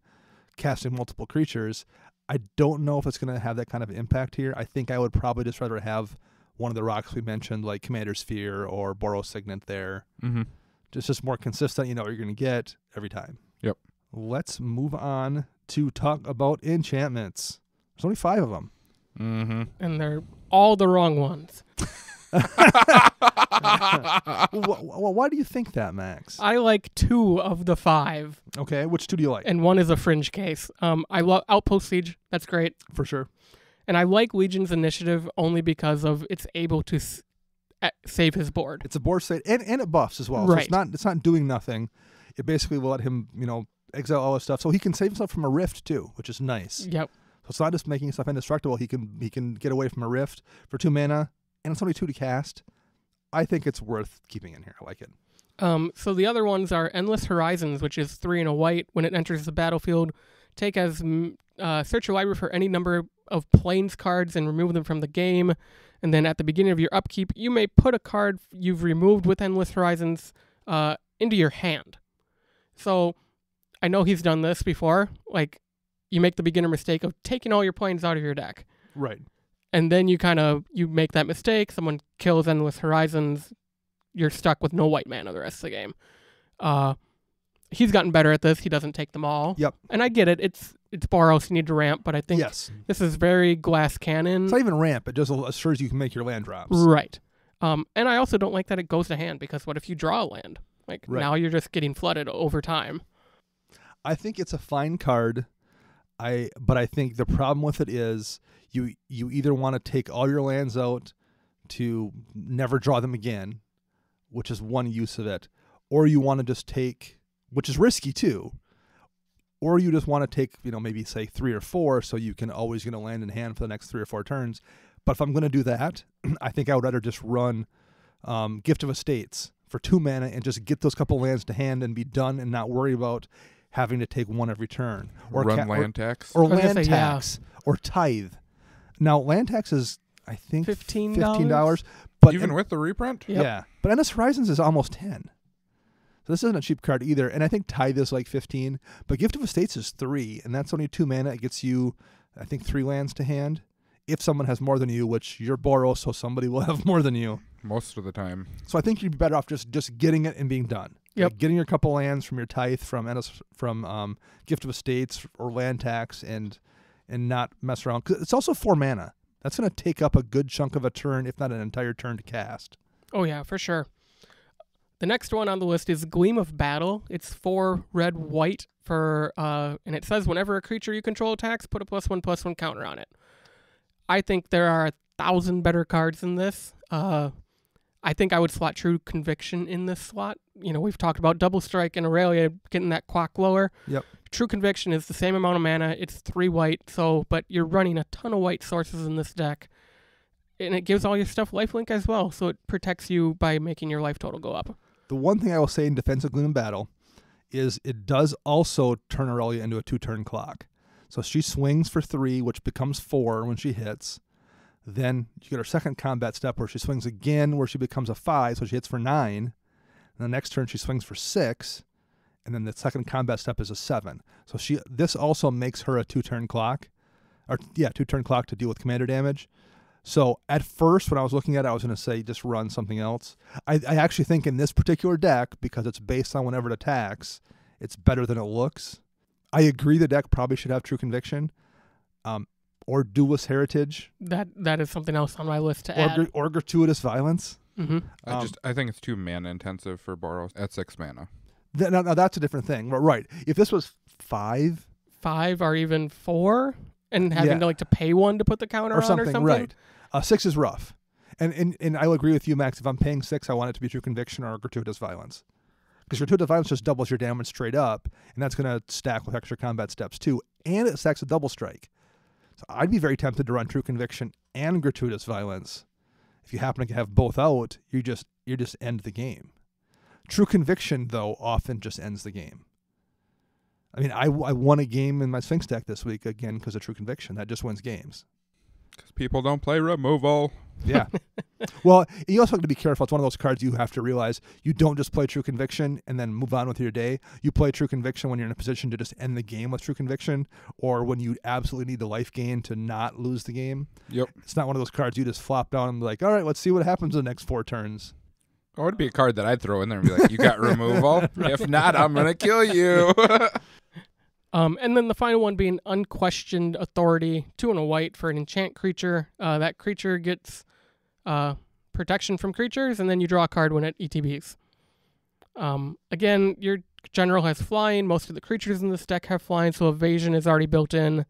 casting multiple creatures. I don't know if it's going to have that kind of impact here. I think I would probably just rather have one of the rocks we mentioned, like Commander Sphere or Boros Signet there. Mm-hmm. Just more consistent, you know what you're going to get every time. Yep. Let's move on to talk about enchantments. There's only 5 of them. Mm-hmm. And they're all the wrong ones. Why do you think that, Max? I like 2 of the 5, Okay, which 2 do you like? and 1 is a fringe case. I love Outpost Siege. That's great. For sure. And I like Legion's Initiative only because of it's able to save his board. It's a board state, and it buffs as well. Right. So it's not doing nothing. It basically will let him, exile all his stuff. So he can save himself from a rift too, which is nice. Yep. So it's not just making stuff indestructible. He can get away from a rift for 2 mana, and it's only 2 to cast. I think it's worth keeping in here. I like it. So the other ones are Endless Horizons, which is 3 and a white. When it enters the battlefield, take as search your library for any number of plains cards and remove them from the game. And then at the beginning of your upkeep, you may put a card you've removed with Endless Horizons into your hand. So I know he's done this before. Like, you make the beginner mistake of taking all your plains out of your deck. Right. And then you make that mistake. Someone kills Endless Horizons. You're stuck with no white mana the rest of the game. He's gotten better at this. He doesn't take them all. Yep. And I get it. It's Boros. You need to ramp. But I think Yes. this is very glass cannon. It's not even ramp. It just assures you can make your land drops. Right. And I also don't like that it goes to hand, because what if you draw a land? Like, Right. now you're just getting flooded over time. I think it's a fine card. But I think the problem with it is you either want to take all your lands out to never draw them again, which is one use of it, or you want to just take, which is risky too, or you just want to take, maybe say 3 or 4 so you can always get a land in hand for the next 3 or 4 turns. But if I'm going to do that, I think I would rather just run Gift of Estates for 2 mana and just get those couple lands to hand and be done and not worry about having to take 1 every turn. Or Run land tax. Or I was gonna land say, tax. Or tithe. Now, land tax is, I think, $15. But Even with the reprint? Yep. Yeah. But Endless Horizons is almost 10. So this isn't a cheap card either. And I think Tithe is like 15. But Gift of Estates is 3. And that's only 2 mana. It gets you, I think, 3 lands to hand. If someone has more than you, which you're Boros, so somebody will have more than you. Most of the time. So I think you'd be better off just getting it and being done. Yep. Like getting your couple lands from your Tithe, from Gift of Estates or land tax, and not mess around. 'Cause it's also 4 mana. That's going to take up a good chunk of a turn, if not an entire turn to cast. Oh, yeah, for sure. The next one on the list is Gleam of Battle. It's 4 red, white for, and it says whenever a creature you control attacks, put a +1/+1 counter on it. I think there are 1,000 better cards than this. I think I would slot True Conviction in this slot. We've talked about Double Strike and Aurelia getting that clock lower. Yep. True Conviction is the same amount of mana. It's 3 white, but you're running a ton of white sources in this deck. And it gives all your stuff lifelink as well, so it protects you by making your life total go up. The one thing I will say in defense of Gleam of Battle is it does also turn Aurelia into a 2-turn clock. So she swings for 3, which becomes 4 when she hits. Then you get her second combat step where she swings again, where she becomes a 5, so she hits for 9. And the next turn she swings for 6, and then the second combat step is a 7. So this also makes her a 2-turn clock, 2-turn clock to deal with commander damage. So at first, when I was looking at it, I was going to say just run something else. I actually think in this particular deck, because it's based on whenever it attacks, it's better than it looks. I agree the deck probably should have True Conviction, or Duelist Heritage. That is something else on my list to add. Or Gratuitous Violence. Mm-hmm. I think it's too mana intensive for Boros at 6 mana. Now that's a different thing. Right. If this was 5 or even 4, and having to pay 1 to put the counter or on something, or something. Right. 6 is rough. And I will agree with you, Max. If I'm paying 6, I want it to be True Conviction or Gratuitous Violence. Because Gratuitous Violence just doubles your damage straight up, and that's going to stack with extra combat steps too. And it stacks a double strike. So I'd be very tempted to run True Conviction and Gratuitous Violence. If you happen to have both out, you just end the game. True Conviction, though, often just ends the game. I mean, I won a game in my Sphinx deck this week, again, because of True Conviction. That just wins games. Because people don't play removal. Yeah. Well, you also have to be careful. It's one of those cards you have to realize you don't just play True Conviction and then move on with your day. You play True Conviction when you're in a position to just end the game with True Conviction, or when you absolutely need the life gain to not lose the game. Yep. It's not one of those cards you just flop down and be like, all right, let's see what happens in the next 4 turns. Oh, it'd be a card that I'd throw in there and be like, you got removal? Right. If not, I'm going to kill you. And then the final one being Unquestioned Authority, 2 and a white for an enchant creature. That creature gets protection from creatures, and then you draw a card when it ETBs. Again, your general has flying. Most of the creatures in this deck have flying, so evasion is already built in.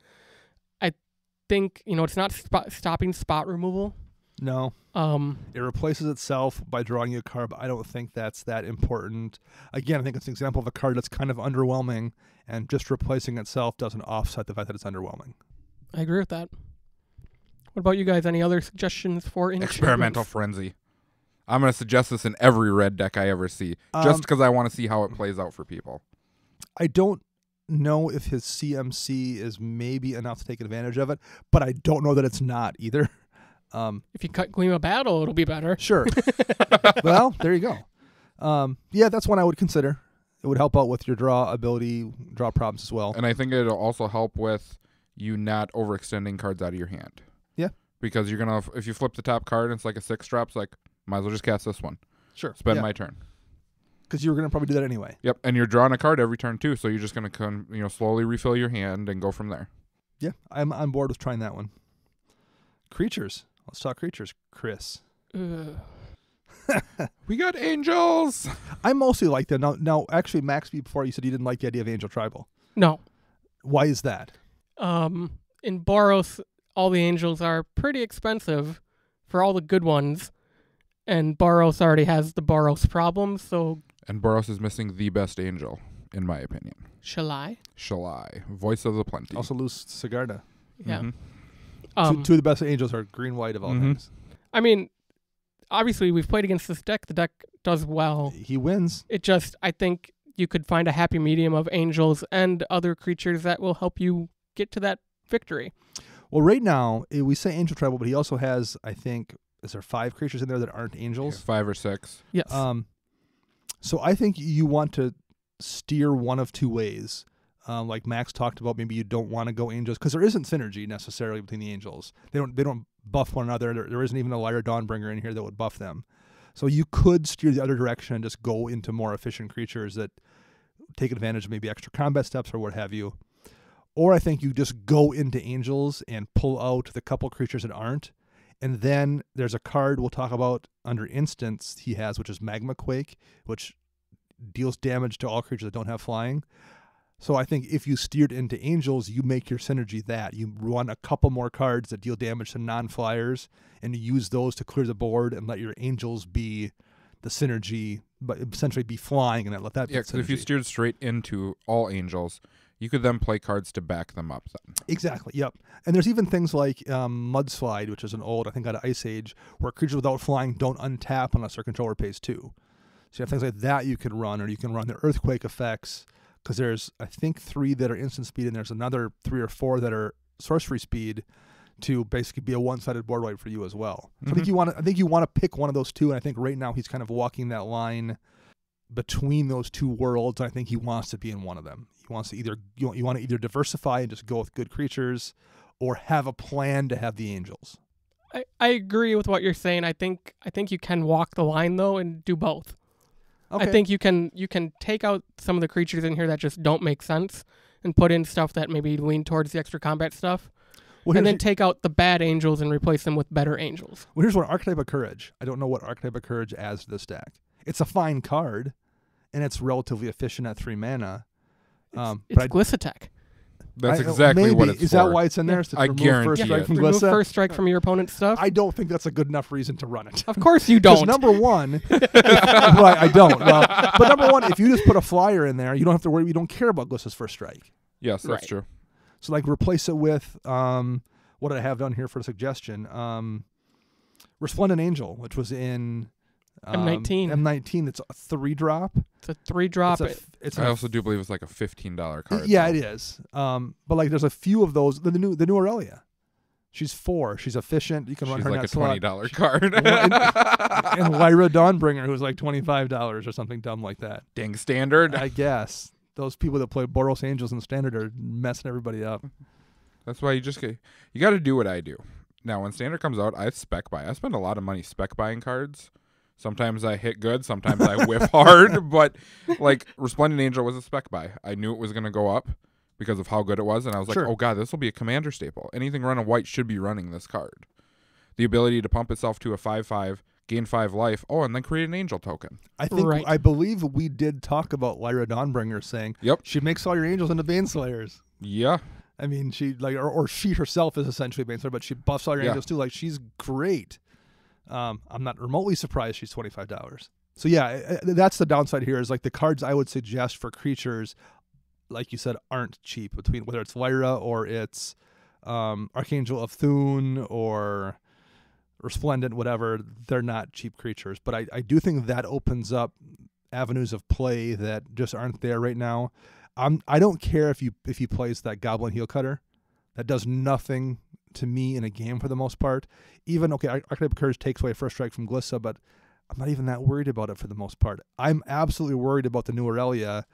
I think, it's not stopping spot removal. No. It replaces itself by drawing you a card, but I don't think that's that important. Again, I think it's an example of a card that's kind of underwhelming, and just replacing itself doesn't offset the fact that it's underwhelming. I agree with that. What about you guys? Any other suggestions for Experimental Frenzy. I'm going to suggest this in every red deck I ever see, just because I want to see how it plays out for people. I don't know if his CMC is maybe enough to take advantage of it, but I don't know that it's not either. If you cut Gleam of Battle, it'll be better. Sure. Well, there you go. Yeah, that's one I would consider. It would help out with your draw problems as well. And I think it'll also help with you not overextending cards out of your hand. Yeah. Because you're going to, if you flip the top card and it's like a 6-drop, it's like, might as well just cast this one. Sure. Spend my turn. Because you were going to probably do that anyway. Yep. And you're drawing a card every turn too, so you're just going to slowly refill your hand and go from there. Yeah, I'm on board with trying that one. Creatures. Let's talk creatures, Chris. We got angels. I mostly like them. Now, actually, Max, before you said you didn't like the idea of Angel Tribal. No. Why is that? In Boros, all the angels are pretty expensive for all the good ones, and Boros already has the Boros problem, so... And Boros is missing the best angel, in my opinion. Shalai? Shalai. Voice of the Plenty. Also lose Sigarda. Yeah. Mm-hmm. Two of the best angels are green-white of all things. I mean, obviously, we've played against this deck. The deck does well. He wins. It just, I think you could find a happy medium of angels and other creatures that will help you get to that victory. Well, right now, we say Angel Tribal, but he also has, I think, is there 5 creatures in there that aren't angels? Yeah, 5 or 6. Yes. So I think you want to steer one of 2 ways. Like Max talked about, maybe you don't want to go angels because there isn't synergy necessarily between the angels. They don't buff one another. There isn't even a Liar Dawnbringer in here that would buff them. So you could steer the other direction and just go into more efficient creatures that take advantage of maybe extra combat steps or what have you. Or I think you just go into angels and pull out the couple creatures that aren't. And then there's a card we'll talk about under instance he has, which is Magma Quake, which deals damage to all creatures that don't have flying. So I think if you steered into angels, you make your synergy that. You run a couple more cards that deal damage to non-flyers, and you use those to clear the board and let your angels be the synergy, but essentially be flying and let that be synergy. Because if you steered straight into all angels, you could then play cards to back them up then. Exactly, yep. And there's even things like Mudslide, which is an old, I think out of Ice Age, where creatures without flying don't untap unless their controller pays 2. So you have things like that you can run, or you can run the Earthquake effects, because there's, I think, 3 that are instant speed, and there's another 3 or 4 that are sorcery speed to basically be a one-sided board wipe for you as well. So I think you want to pick one of those 2, and I think right now he's kind of walking that line between those 2 worlds. I think he wants to be in one of them. He wants to either you want to either diversify and just go with good creatures, or have a plan to have the angels. I agree with what you're saying. I think you can walk the line though and do both. Okay. I think you can take out some of the creatures in here that just don't make sense and put in stuff that maybe lean towards the extra combat stuff. Well, And then take out the bad angels and replace them with better angels. Well, here's one, Archetype of Courage. I don't know what Archetype of Courage adds to the stack. It's a fine card, and it's relatively efficient at 3 mana. It's But Glycetech. That's exactly what it's Is for. that why it's in there? Is to I remove guarantee first strike it. from Remove Glyssa? first strike from your opponent's stuff. I don't think that's a good enough reason to run it. Of course you Because don't. number one, right, I don't. Well, but number one, if you just put a flyer in there, you don't have to worry. You don't care about Glyssa's first strike. Yes, that's Right. true. So like replace it with what did I have down here for a suggestion? Resplendent Angel, which was in M19. M19. It's a 3-drop. It's a 3-drop. I also do believe it's like a $15 card. Yeah, though. it is. But like, there's a few of those. The new Aurelia. She's 4. She's efficient. You can run She's her in like that a slot. $20 card. And Lyra Dawnbringer, who's like $25 or something dumb like that. Dang standard. I guess those people that play Boros Angels in Standard are messing everybody up. That's why you got to do what I do. Now, when Standard comes out, I spec buy. I spend a lot of money spec buying cards. Sometimes I hit good, sometimes I whiff hard, but like Resplendent Angel was a spec buy. I knew it was going to go up because of how good it was, and I was like, Sure. oh god, this will be a commander staple. Anything running white should be running this card. The ability to pump itself to a 5/5, gain 5 life, and then create an angel token. I believe we did talk about Lyra Dawnbringer saying, Yep. she makes all your angels into Baneslayers. Yeah. I mean, she like, or she herself is essentially Baneslayer, but she buffs all your angels too. Like, she's great. I'm not remotely surprised she's $25. So yeah, that's the downside here. Is like the cards I would suggest for creatures, like you said, aren't cheap. Between whether it's Lyra or it's Archangel of Thune or Resplendent, whatever, they're not cheap creatures. But I do think that opens up avenues of play that just aren't there right now. I don't care if he plays that Goblin Heel Cutter. That does nothing to me in a game for the most part. Even, okay, Archetype of Courage takes away first strike from Glyssa, but I'm not even that worried about it for the most part. I'm absolutely worried about the new Aurelia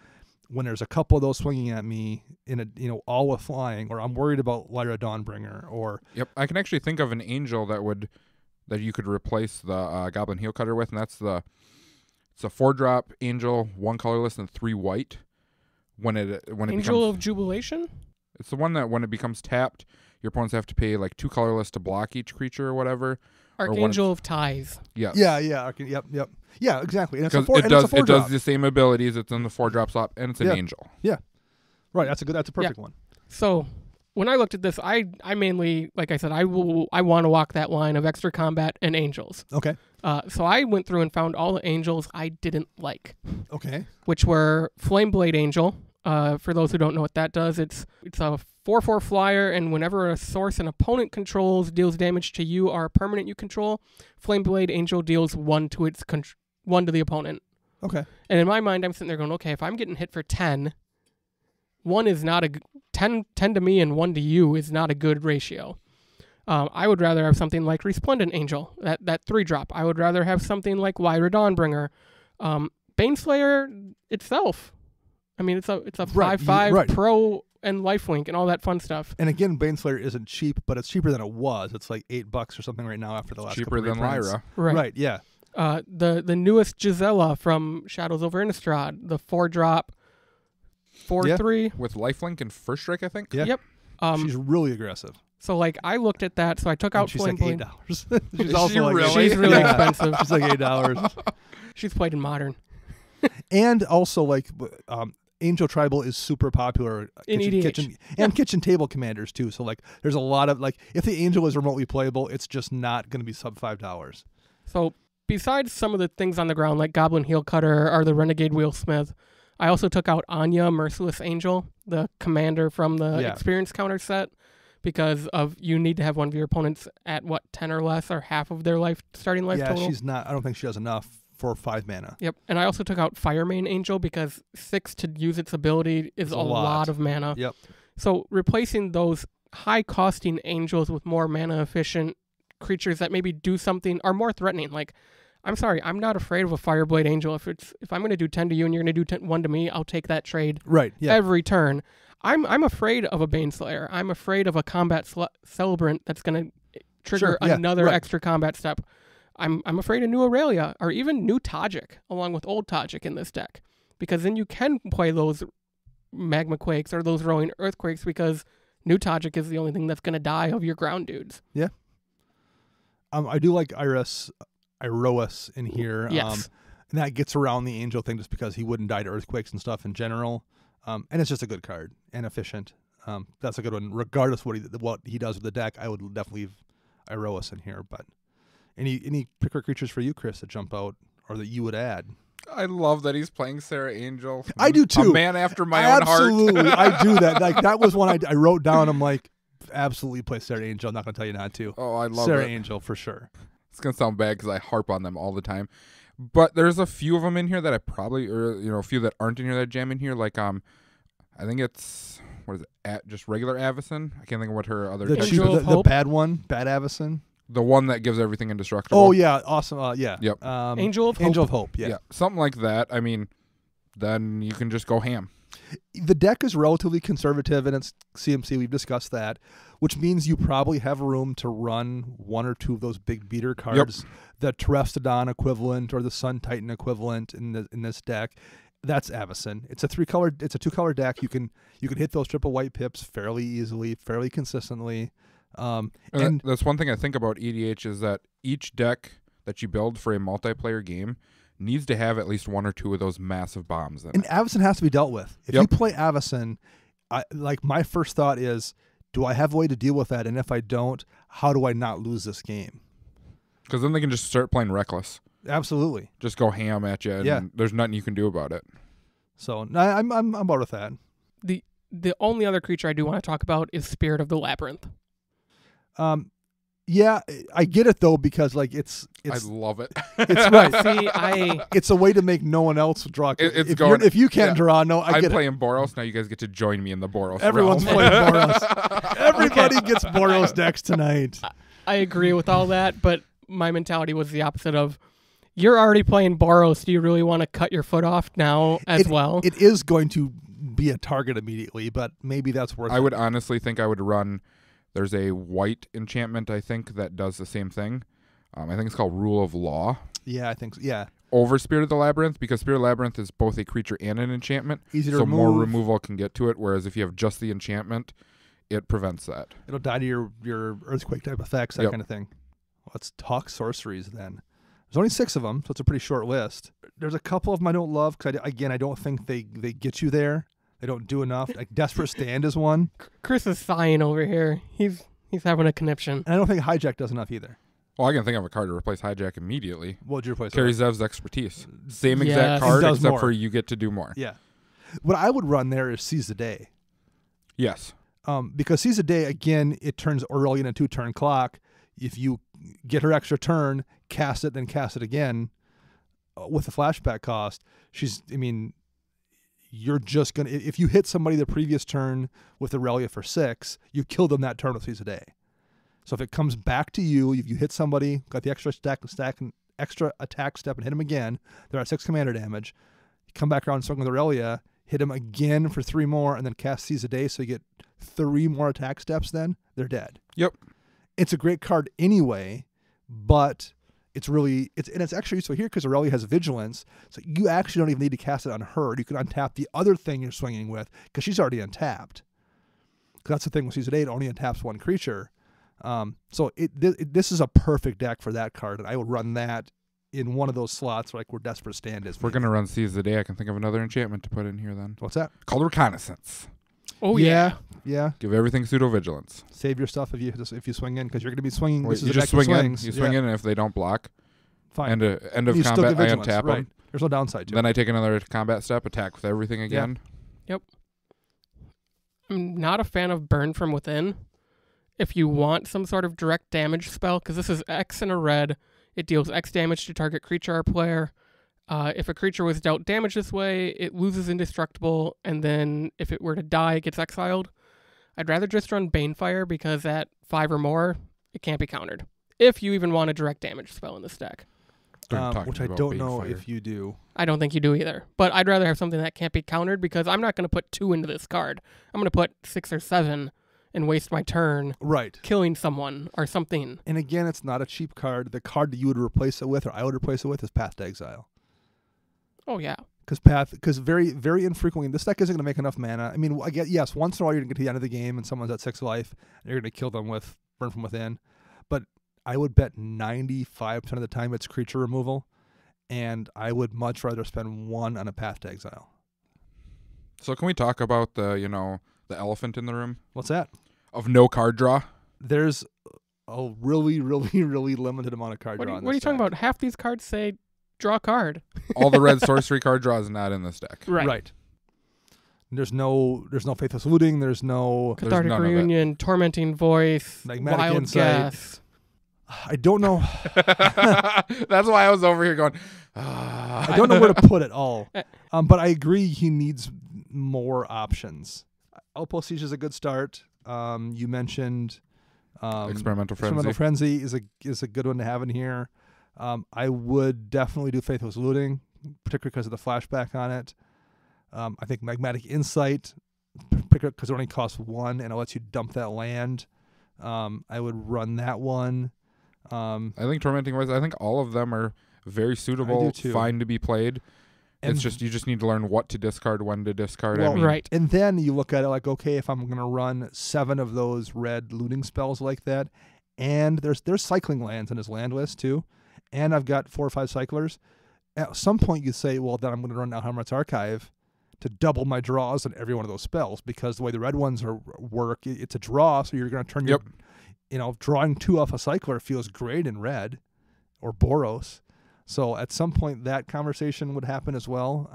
when there's a couple of those swinging at me in a, all with flying, or I'm worried about Lyra Dawnbringer, or... Yep. I can actually think of an angel that you could replace the Goblin Heel Cutter with, and it's a 4-drop angel, 1 colorless and 3 white. When it Angel of Jubilation? It's the one that when it becomes tapped, your opponents have to pay like 2 colorless to block each creature or whatever. Archangel of Ties. Yes. Yeah. Yep. Yeah, exactly. And it's a Because 4 it does the same abilities. It's in the 4-drop slot, and it's an angel. Yeah. Right. That's a perfect one. So when I looked at this, I mainly, like I said, I want to walk that line of extra combat and angels. Okay. So I went through and found all the angels I didn't like. Okay. Which were Flameblade Angel. For those who don't know what that does, it's a 4/4 flyer, and whenever a source an opponent controls deals damage to you or a permanent you control, Flameblade Angel deals 1 to the opponent. Okay. And in my mind, I'm sitting there going, okay, if I'm getting hit for 10, 1 is not 10 to me and 1 to you is not a good ratio. I would rather have something like Resplendent Angel, that 3-drop. I would rather have something like Lyra Dawnbringer. Baneslayer itself. I mean, it's a 5/5 pro and lifelink and all that fun stuff. And again, Baneslayer isn't cheap, but it's cheaper than it was. It's like $8 or something right now after the last Cheaper couple than reprints. Lyra. Right. Yeah. The newest Gisela from Shadows over Innistrad, the 4-drop, 4/3 With lifelink and first strike, I think. Yeah. Yep. She's really aggressive. So like I looked at that, so I took out She's like Flameblade. $8. She's Is also she like really? She's really Yeah. expensive. She's like $8. She's played in Modern. And also like Angel Tribal is super popular In EDH. kitchen table commanders too. So like there's a lot of like if the Angel is remotely playable, it's just not going to be sub $5. So besides some of the things on the ground like Goblin Heel Cutter or the Renegade Wheelsmith, I also took out Anya, Merciless Angel, the commander from the experience counter set, because of you need to have one of your opponents at 10 or less or half of their starting life total. Yeah, she's not. I don't think she has enough for 5 mana. Yep, and I also took out Firemane Angel because 6 to use its ability is a lot of mana. Yep. So replacing those high-costing angels with more mana-efficient creatures that maybe do something are more threatening. Like, I'm sorry, I'm not afraid of a Fireblade Angel. If I'm going to do 10 to you and you're going to do 1 to me, I'll take that trade. Right. Yeah. Every turn. I'm afraid of a Baneslayer. I'm afraid of a Combat Celebrant that's going to trigger another extra combat step. I'm afraid of new Aurelia or even new Tajik along with old Tajik in this deck, because then you can play those Magma Quakes or those Rolling Earthquakes, because new Tajik is the only thing that's going to die of your ground dudes. Yeah. I do like Iroas in here. Yes. And that gets around the Angel thing just because he wouldn't die to Earthquakes and stuff in general. And it's just a good card and efficient. That's a good one. Regardless of what he does with the deck, I would definitely leave Iroas in here. But any particular creatures for you, Chris, that jump out or that you would add? I love that he's playing Sarah Angel. I do too. A man after my own heart. Absolutely, I do that. Like that was one I wrote down. I'm like, absolutely play Sarah Angel. I'm not going to tell you not to. Oh, I love Sarah it. Angel for sure. It's going to sound bad because I harp on them all the time. But there's a few of them in here that I probably, or a few that aren't in here that jam in here. Like I think it's just regular Avacyn. I can't think of what her other. The bad one, Bad Avacyn. The one that gives everything indestructible. Oh yeah, awesome. Yeah. Yep. Angel of Hope. Angel of Hope. Yeah. Something like that. I mean, then you can just go ham. The deck is relatively conservative in its CMC. We've discussed that, which means you probably have room to run one or two of those big beater cards, the Terestodon equivalent or the Sun Titan equivalent in this deck. That's Avacyn. It's a two-color deck. You can hit those triple white pips fairly easily, fairly consistently. And that's one thing I think about EDH is that each deck that you build for a multiplayer game needs to have at least one or two of those massive bombs in it. And Avacyn has to be dealt with. If you play Avacyn, my first thought is, do I have a way to deal with that? And if I don't, how do I not lose this game? Because then they can just start playing reckless. Absolutely. Just go ham at you, and there's nothing you can do about it. So I'm about with that. The only other creature I do want to talk about is Spirit of the Labyrinth. Yeah, I get it though, because it's I love it. It's right. See, it's a way to make no one else draw. If you can't draw, no, I get it. I'm playing Boros now. You guys get to join me in the Boros. Everyone's realm. playing Boros. Everybody gets Boros decks tonight. I agree with all that, but my mentality was the opposite of, you're already playing Boros. Do you really want to cut your foot off now as well? It is going to be a target immediately, but maybe that's worth it. I would honestly think I would run. There's a white enchantment, I think, that does the same thing. I think it's called Rule of Law. Yeah, I think so. Yeah. Over Spirit of the Labyrinth, because Spirit of the Labyrinth is both a creature and an enchantment. Easy to so remove. More removal can get to it, whereas if you have just the enchantment, it prevents that. It'll die to your Earthquake type effects, that kind of thing. Let's talk sorceries then. There's only 6 of them, so it's a pretty short list. There's a couple of them I don't love, because I don't think they get you there. They don't do enough. Like Desperate Stand is one. Chris is sighing over here. He's having a conniption. And I don't think Hijack does enough either. Well, I can think of a card to replace Hijack immediately. What would you replace? Carry Zev's expertise. Same exact card, except for you get to do more. Yeah. What I would run there is Seize the Day. Yes. Because Seize the Day, again, it turns Aurelia into a 2-turn clock. If you get her extra turn, cast it, then cast it again with the flashback cost, you're just going to, if you hit somebody the previous turn with Aurelia for 6, you kill them that turn with Seize the Day. So if it comes back to you, if you hit somebody, got the extra extra attack step and hit them again, they're at 6 commander damage. You come back around and swing with Aurelia, hit them again for 3 more, and then cast Seize the Day, so you get 3 more attack steps, then they're dead. Yep. It's a great card anyway, but it's actually useful here because Aurelia has Vigilance, so you actually don't even need to cast it on her. You can untap the other thing you're swinging with because she's already untapped. Because that's the thing with Seize the Day, it only untaps 1 creature. So this is a perfect deck for that card, and I would run that in one of those slots where Desperate Stand is. If we're going to run Seize the Day, I can think of another enchantment to put in here then. What's that? Called Reconnaissance. Oh, yeah. Yeah. Give everything pseudo-vigilance. Save your stuff if you swing in, because you're going to be swinging. Wait, this is you a just deck swing in. swings. You swing in, and if they don't block, fine. End of You still combat, get I Vigilance, untap right. them. There's no downside to it. Then I take another combat step, attack with everything again. Yep. I'm not a fan of Burn from Within. If you want some sort of direct damage spell, because this is X and a red, it deals X damage to target creature or player. If a creature was dealt damage this way, it loses indestructible, and then if it were to die, it gets exiled. I'd rather just run Banefire, because at 5 or more, it can't be countered. If you even want a direct damage spell in this deck. Which I don't know if you do. I don't think you do either. But I'd rather have something that can't be countered, because I'm not going to put 2 into this card. I'm going to put 6 or 7 and waste my turn Right. killing someone or something. And again, it's not a cheap card. The card that you would replace it with, or I would replace it with, is Path to Exile. Oh, yeah. Because very, very infrequently, this deck isn't going to make enough mana. I mean, I get, yes, once in a while you're going to get to the end of the game and someone's at 6 life, and you're going to kill them with Burn from Within. But I would bet 95% of the time it's creature removal, and I would much rather spend 1 on a Path to Exile. So can we talk about the elephant in the room What's that? of no card draw? There's a really, really, really limited amount of card What draw are in you this talking deck. about? Half these cards say draw a card. All the red sorcery card draw is not in this deck. Right. There's no Faithless Looting. There's no Cathartic none of it. Reunion, Tormenting Voice, Magmatic Wild Insight. Guess. I don't know. That's why I was over here going. I don't know where to put it all. But I agree he needs more options. Outpost Siege is a good start. You mentioned Experimental Frenzy is a good one to have in here. I would definitely do Faithless Looting, particularly because of the flashback on it. I think Magmatic Insight, particularly because it only costs 1 and it lets you dump that land. I would run that one. I think Tormenting Voice, I think all of them are very suitable, fine to be played. And it's just you just need to learn what to discard, when to discard. Well, I mean, right. And then you look at it like, okay, if I'm going to run 7 of those red looting spells like that, and there's cycling lands in his land list too, and I've got 4 or 5 cyclers, at some point you say, well, then I'm going to run Alhamrat's Archive to double my draws on every one of those spells, because the way the red ones work, it's a draw, so you're going to turn your, drawing 2 off a cycler feels great in red, or Boros. So at some point that conversation would happen as well.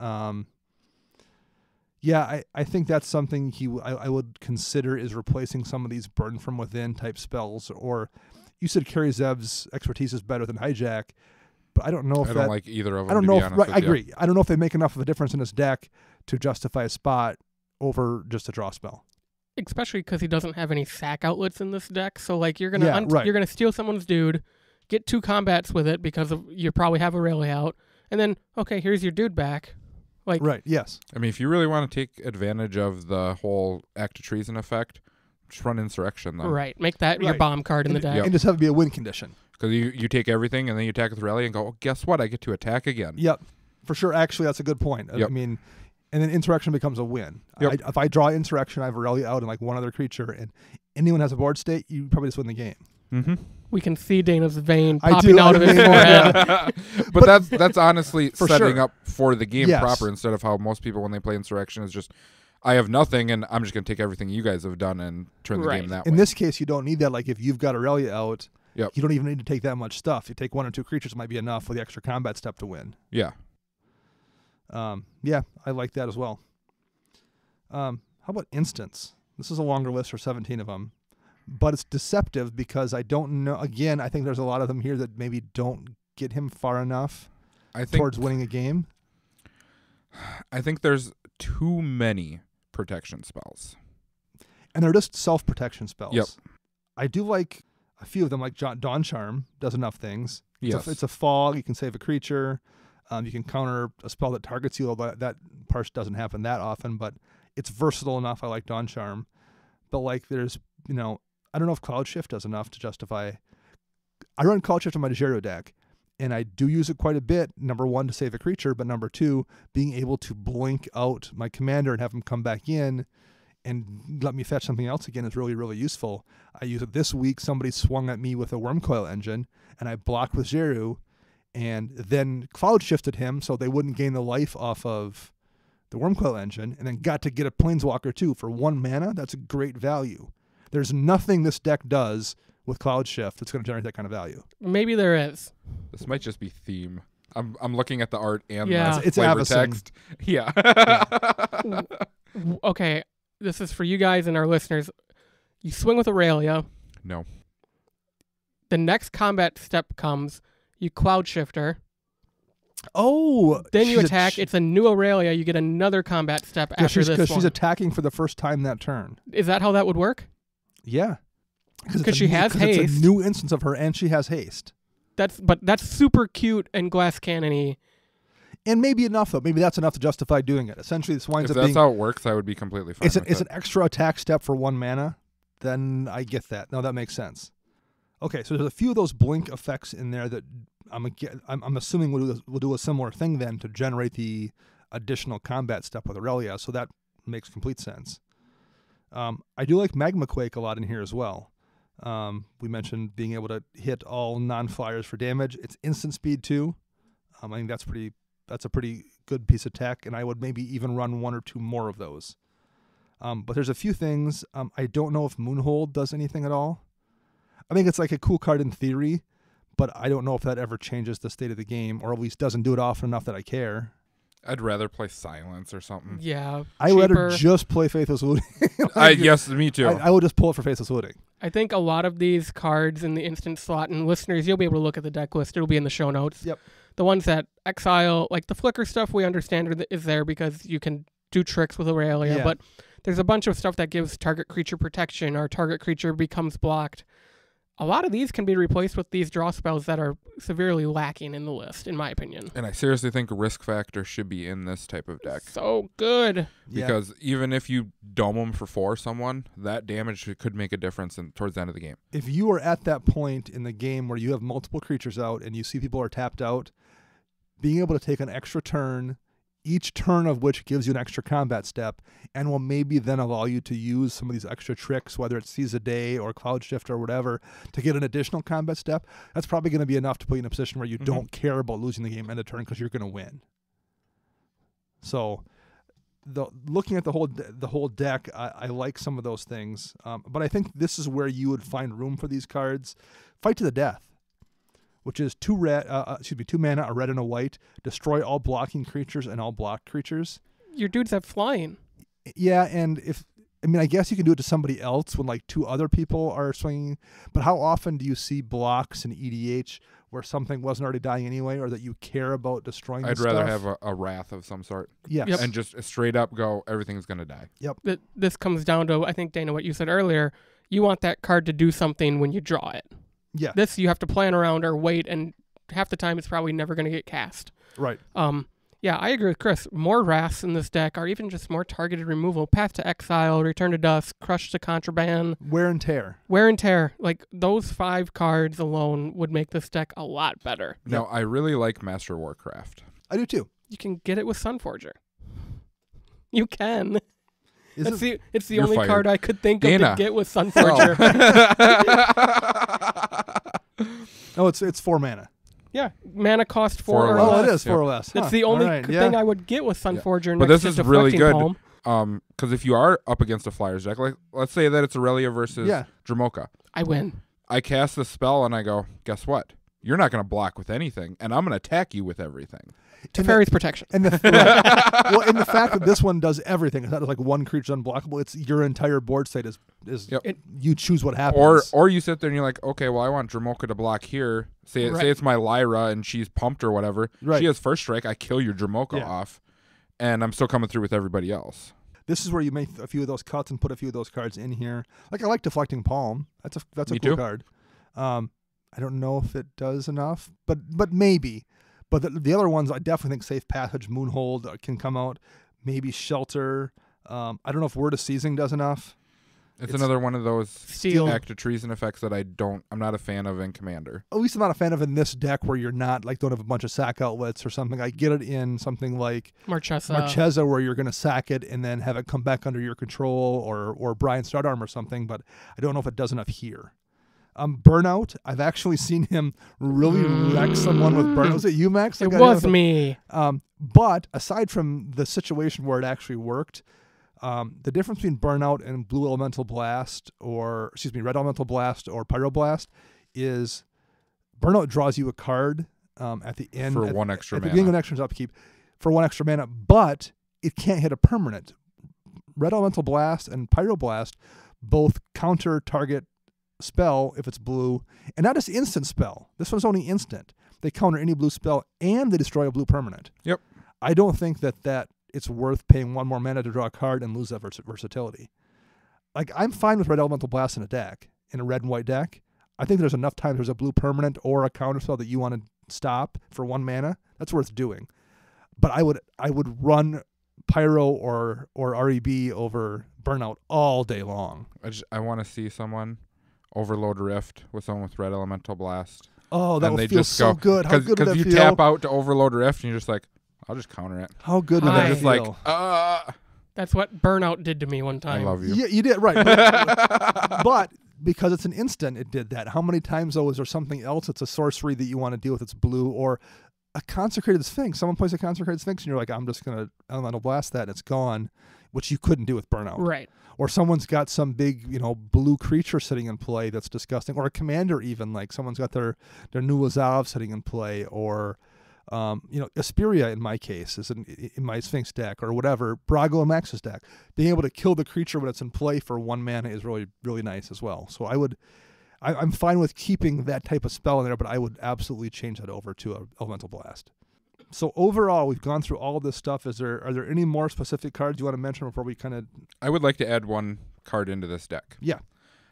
I think that's something I would consider, is replacing some of these Burn from Within type spells. Or you said Kari Zev's expertise is better than Hijack, but I don't know if I don't like either of them. I don't know. I agree. agree. I don't know if they make enough of a difference in this deck to justify a spot over just a draw spell. Especially because he doesn't have any sack outlets in this deck. So like you're gonna steal someone's dude, get 2 combats with it because you probably have Aurelia out, and then okay, here's your dude back. Like right, yes. I mean, if you really want to take advantage of the whole Act of Treason effect, just run Insurrection then. Right, make that your bomb card in the deck. And just have it be a win condition. Because you take everything and then you attack with Aurelia and go, oh, guess what? I get to attack again. Yep, for sure. Actually, that's a good point. Yep. I mean, and then Insurrection becomes a win. Yep. If I draw Insurrection, I have Aurelia out and like one other creature, and anyone has a board state, you probably just win the game. Mm-hmm. We can see Dana's vein popping out of his forehead. But that's honestly setting sure. up for the game Yes. proper, instead of how most people, when they play Insurrection, is just, I have nothing and I'm just going to take everything you guys have done and turn the game that way. In this case, you don't need that. Like if you've got Aurelia out, Yep. you don't even need to take that much stuff. You take 1 or 2 creatures, might be enough with the extra combat step to win. Yeah. I like that as well. How about Instants? This is a longer list for 17 of them, but it's deceptive because I don't know. Again, I think there's a lot of them here that maybe don't get him far enough towards winning a game. I think there's too many protection spells. And they're just self-protection spells. Yep. I do like a few of them, like Dawn Charm does enough things. Yes. It's a fog. You can save a creature. You can counter a spell that targets you, although that part doesn't happen that often, but it's versatile enough. I like Dawn Charm. But like there's, I don't know if Cloud Shift does enough to justify. I run Cloud Shift on my Dejero deck, and I do use it quite a bit. Number 1, to save a creature, but number 2, being able to blink out my commander and have him come back in and let me fetch something else again is really, really useful. I use it this week. Somebody swung at me with a Wormcoil Engine, and I blocked with Jeru, and then Cloud Shifted him so they wouldn't gain the life off of the Wormcoil Engine, and then got to get a Planeswalker too for 1 mana. That's a great value. There's nothing this deck does with Cloud Shift that's going to generate that kind of value. Maybe there is. This might just be theme. I'm looking at the art and Yeah. the It's flavor Avacyn. text. Yeah. Okay, this is for you guys and our listeners. You swing with Aurelia. No. The next combat step comes. You Cloud Shifter. Oh, Then you attack. It's a new Aurelia. You get another combat step after this one. Because she's attacking for the first time that turn. Is that how that would work? Yeah. Because she has haste. It's a new instance of her, and she has haste. That's super cute and glass cannon-y. And maybe enough, though. Maybe that's enough to justify doing it. Essentially, this winds If up being... that's how it works, I would be completely fine with It's it. an extra attack step for 1 mana then I get that. No, that makes sense. Okay, so there's a few of those blink effects in there that I'm assuming we'll do a similar thing then to generate the additional combat step with Aurelia, so that makes complete sense. I do like Magma Quake a lot in here as well. We mentioned being able to hit all non-flyers for damage. It's instant speed too. I think that's a pretty good piece of tech, and I would maybe even run one or two more of those. But there's a few things. I don't know if Moonhold does anything at all. I think it's like a cool card in theory, but I don't know if that ever changes the state of the game, or at least doesn't do it often enough that I care. I'd rather play Silence or something. Yeah, I'd rather just play Faithless Looting. Yes, me too. I would just pull it for Faithless Looting. I think a lot of these cards in the instant slot, and listeners, you'll be able to look at the deck list. It'll be in the show notes. Yep. The ones that exile, like the Flicker stuff, we understand is there because you can do tricks with Aurelia, Yeah. but there's a bunch of stuff that gives target creature protection or target creature becomes blocked. A lot of these can be replaced with these draw spells that are severely lacking in the list, in my opinion. And I seriously think Risk Factor should be in this type of deck. So good. Because even if you dome them for 4 someone, that damage could make a difference towards the end of the game. If you are at that point in the game where you have multiple creatures out and you see people are tapped out, being able to take an extra turn, each turn of which gives you an extra combat step, and will maybe then allow you to use some of these extra tricks, whether it's Seize a Day or Cloud Shift or whatever, to get an additional combat step, that's probably going to be enough to put you in a position where you don't care about losing the game end of turn because you're going to win. So, looking at the whole deck, I like some of those things, but I think this is where you would find room for these cards. Fight to the Death, which is 2 mana, a red and a white, destroy all blocking creatures and all blocked creatures. Your dudes have flying. Yeah, and I guess you can do it to somebody else when like 2 other people are swinging, but how often do you see blocks in EDH where something wasn't already dying anyway, or that you care about destroying I'd the rather stuff? have a Wrath of some sort. Yes. Yep. And just straight up go, everything's going to die. Yep. This comes down to, I think, Dana, what you said earlier. You want that card to do something when you draw it. Yeah. This you have to plan around or wait, and half the time it's probably never going to get cast. Right. Yeah, I agree with Chris. More Wraths in this deck, or even just more targeted removal. Path to Exile, Return to Dusk, Crush to Contraband. Wear and Tear. Wear and Tear. Like, those 5 cards alone would make this deck a lot better. Now, I really like Master Warcraft. I do too. You can get it with Sunforger. You can. It's the You're only fired. card I could think of Dana. to get with Sunforger. No, it's 4 mana. Yeah, mana cost 4 4 or or Oh, less. it is 4 or less. That's Huh. the only All right, thing I would get with Sunforger. But next this to is really Deflecting good. Palm. Because if you are up against a Flyers deck, like let's say that it's Aurelia versus Dramoka. I win. I cast the spell and I go, guess what? You're not going to block with anything, and I'm going to attack you with everything. Teferi's Protection. And well, and the fact that this one does everything, it's not like one creature's unblockable. It's your entire board state is you choose what happens. Or you sit there and you're like, okay, well I want Dramoka to block here. Say it's my Lyra and she's pumped or whatever. Right. She has first strike. I kill your Dramoka off, and I'm still coming through with everybody else. This is where you make a few of those cuts and put a few of those cards in here. Like I like Deflecting Palm. That's a cool card. I don't know if it does enough, but maybe. But the other ones, I definitely think Safe Passage, Moonhold can come out. Maybe Shelter. I don't know if Word of Seizing does enough. It's another one of those Steel. active treason effects that I'm not a fan of in Commander. At least I'm not a fan of in this deck where you're not like don't have a bunch of sack outlets or something. I get it in something like Marchesa where you're going to sack it and then have it come back under your control, or Brian Stardarm or something, but I don't know if it does enough here. Burnout, I've actually seen him really wreck someone with Burnout. Was it you, Max? It was me. But aside from the situation where it actually worked, the difference between Burnout and Red Elemental Blast or Pyroblast is Burnout draws you a card at the end for 1 extra mana. At the beginning of an extra upkeep for 1 extra mana, but it can't hit a permanent. Red Elemental Blast and Pyroblast both counter target spell if it's blue, and not just instant spell. This one's only instant. They counter any blue spell and they destroy a blue permanent. Yep. I don't think that it's worth paying 1 more mana to draw a card and lose that versatility. Like, I'm fine with Red Elemental Blast in a red and white deck. I think there's enough times there's a blue permanent or a counter spell that you want to stop for 1 mana. That's worth doing. But I would run Pyro or REB over Burnout all day long. I want to see someone overload Rift with someone with Red Elemental Blast. Oh, that and would they feel just so go, good. How good would that you feel? tap out to overload Rift and you're just like, I'll just counter it. How good would Hi. that Just feel? like, That's what Burnout did to me one I time. love you. Yeah, you did, right. But because it's an instant, it did that. How many times, though, is there something else? It's a sorcery that you want to deal with. It's blue, or a Consecrated Sphinx. Someone plays a Consecrated Sphinx, and you're like, I'm just going to Elemental Blast that, and it's gone, which you couldn't do with Burnout. Right. Or someone's got some big, blue creature sitting in play that's disgusting. Or a commander even, like someone's got their new Lazav sitting in play. Or, Asperia in my case is in my Sphinx deck, or whatever, Brago and Max's deck. Being able to kill the creature when it's in play for 1 mana is really, really nice as well. So I'm fine with keeping that type of spell in there, but I would absolutely change that over to a Elemental Blast. So overall, we've gone through all of this stuff. Are there any more specific cards you want to mention before we kind of... I would like to add one card into this deck. Yeah.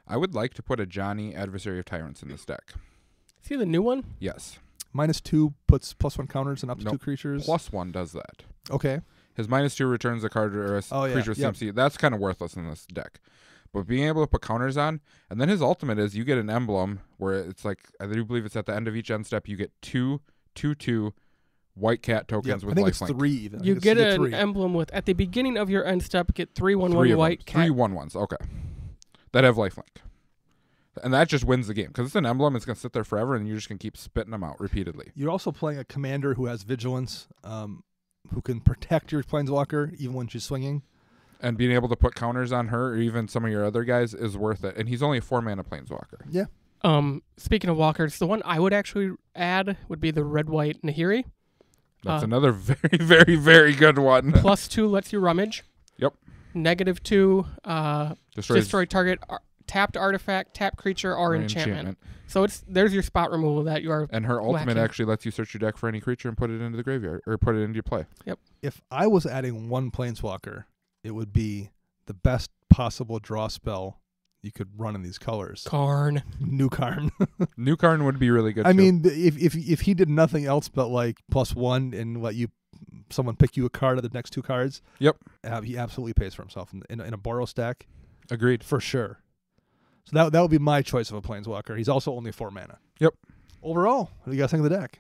I would like to put a Johnny, Adversary of Tyrants, in this deck. See the new one? Yes. -2 puts +1 counters and up to Nope. 2 creatures. +1 does that. Okay. His -2 returns a card or a creature with Yep. CMC. That's kind of worthless in this deck. But being able to put counters on, and then his ultimate is you get an emblem where it's like, I do believe it's at the end of each end step, you get 2/2 white cat tokens with I think it's lifelink. 3 even. You get an 3. emblem with, at the beginning of your end step, get 3/1/1 Three of white them. cat. 3 1/1s, okay. That have lifelink. And that just wins the game. Because it's an emblem, it's going to sit there forever, and you're just going to keep spitting them out repeatedly. You're also playing a commander who has vigilance, who can protect your Planeswalker even when she's swinging. And being able to put counters on her, or even some of your other guys, is worth it. And he's only a 4-mana Planeswalker. Yeah. Speaking of walkers, the one I would actually add would be the red-white Nahiri. That's another very, very, very good one. +2 lets you rummage. Yep. -2 Destroys destroy target tapped artifact, tap creature, or enchantment. So there's your spot removal that you are. And her ultimate whacking. actually lets you search your deck for any creature and put it into the graveyard, or put it into your play. If I was adding one Planeswalker, it would be the best possible draw spell you could run in these colors. Karn. New Karn. New Karn would be really good. I too. mean, if he did nothing else but like +1 and let someone pick you a card of the next 2 cards. Yep. He absolutely pays for himself in a Boros deck. Agreed. For sure. So that would be my choice of a Planeswalker. He's also only 4 mana. Yep. Overall, what do you guys think of the deck?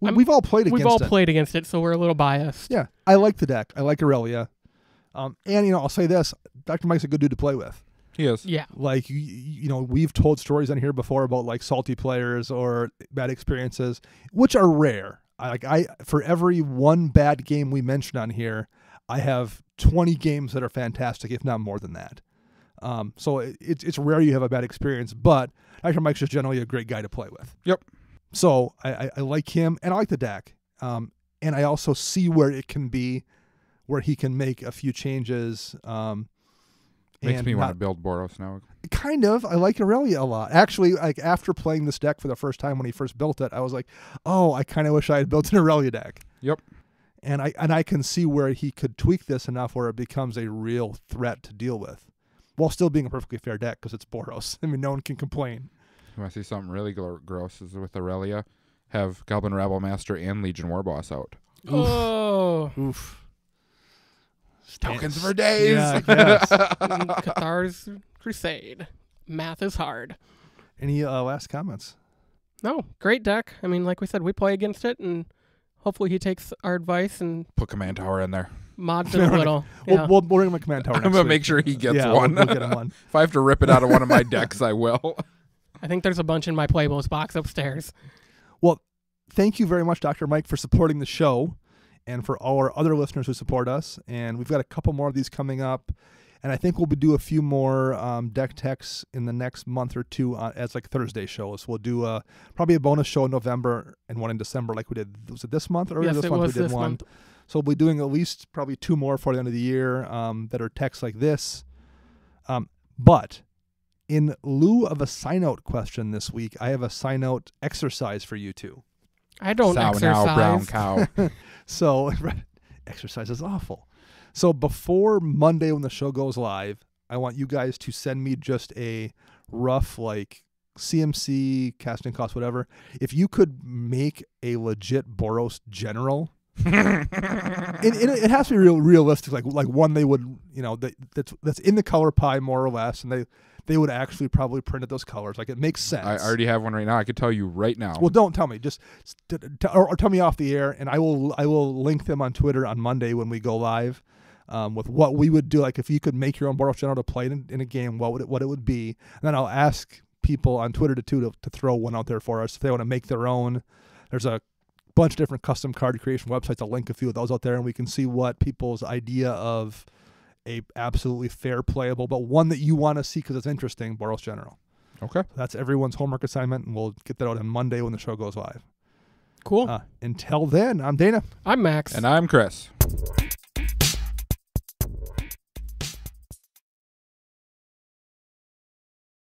We've all played against it. We've all played against it, so we're a little biased. Yeah, I like the deck. I like Aurelia. And, I'll say this. Dr. Mike's a good dude to play with. He is. Yeah. Like, we've told stories on here before about, like, salty players or bad experiences, which are rare. For every one bad game we mention on here, I have 20 games that are fantastic, if not more than that. So it's rare you have a bad experience, but Dr. Mike's just generally a great guy to play with. Yep. So I like him, and I like the deck. And I also see where it can be, where he can make a few changes. Makes me want to build Boros now. Kind of. I like Aurelia a lot. Actually, like after playing this deck for the first time when he first built it, I was like, oh, I kind of wish I had built an Aurelia deck. Yep. And I can see where he could tweak this enough where it becomes a real threat to deal with, while still being a perfectly fair deck because it's Boros. I mean, no one can complain. You want to see something really gross is with Aurelia, have Goblin Rabble Master and Legion Warboss out. Oh. Oof. Tokens for days. Yeah, I guess. Cathar's Crusade. Math is hard. Any last comments? No, great deck. I mean, like we said, we play against it, and hopefully he takes our advice and Put Command Tower in there. mods it a little. Yeah. We'll bring him a Command Tower I'm next going to week. make sure he gets Yeah, one. We'll get him one. If I have to rip it out of one of my decks, I will. I think there's a bunch in my Playboys box upstairs. Well, thank you very much, Dr. Mike, for supporting the show and for all our other listeners who support us. And we've got a couple more of these coming up. And I think we'll do a few more deck techs in the next month or two as like Thursday shows. We'll do probably a bonus show in November and one in December like we did. Was it this month? Or Yes, this it month was we did this one. month. So we'll be doing at least probably 2 more for the end of the year that are texts like this. But in lieu of a sign-out question this week, I have a sign-out exercise for you two. I don't Sow exercise. now, brown cow. So exercise is awful. So before Monday when the show goes live, I want you guys to send me just a rough like CMC, casting cost, whatever. If you could make a legit Boros general it has to be realistic, like one they would, that's in the color pie more or less, and they would actually probably print at those colors. Like, it makes sense. I already have one right now. I could tell you right now. Well, don't tell me. Just or tell me off the air, and I will link them on Twitter on Monday when we go live, with what we would do. Like, if you could make your own Boros General to play in a game, what it would be, and then I'll ask people on Twitter to throw one out there for us if they want to make their own. There's a bunch of different custom card creation websites. I'll link a few of those out there, and we can see what people's idea of a absolutely fair playable, but one that you want to see because it's interesting, Boros General. Okay. That's everyone's homework assignment, and we'll get that out on Monday when the show goes live. Cool. Until then, I'm Dana. I'm Max. And I'm Chris.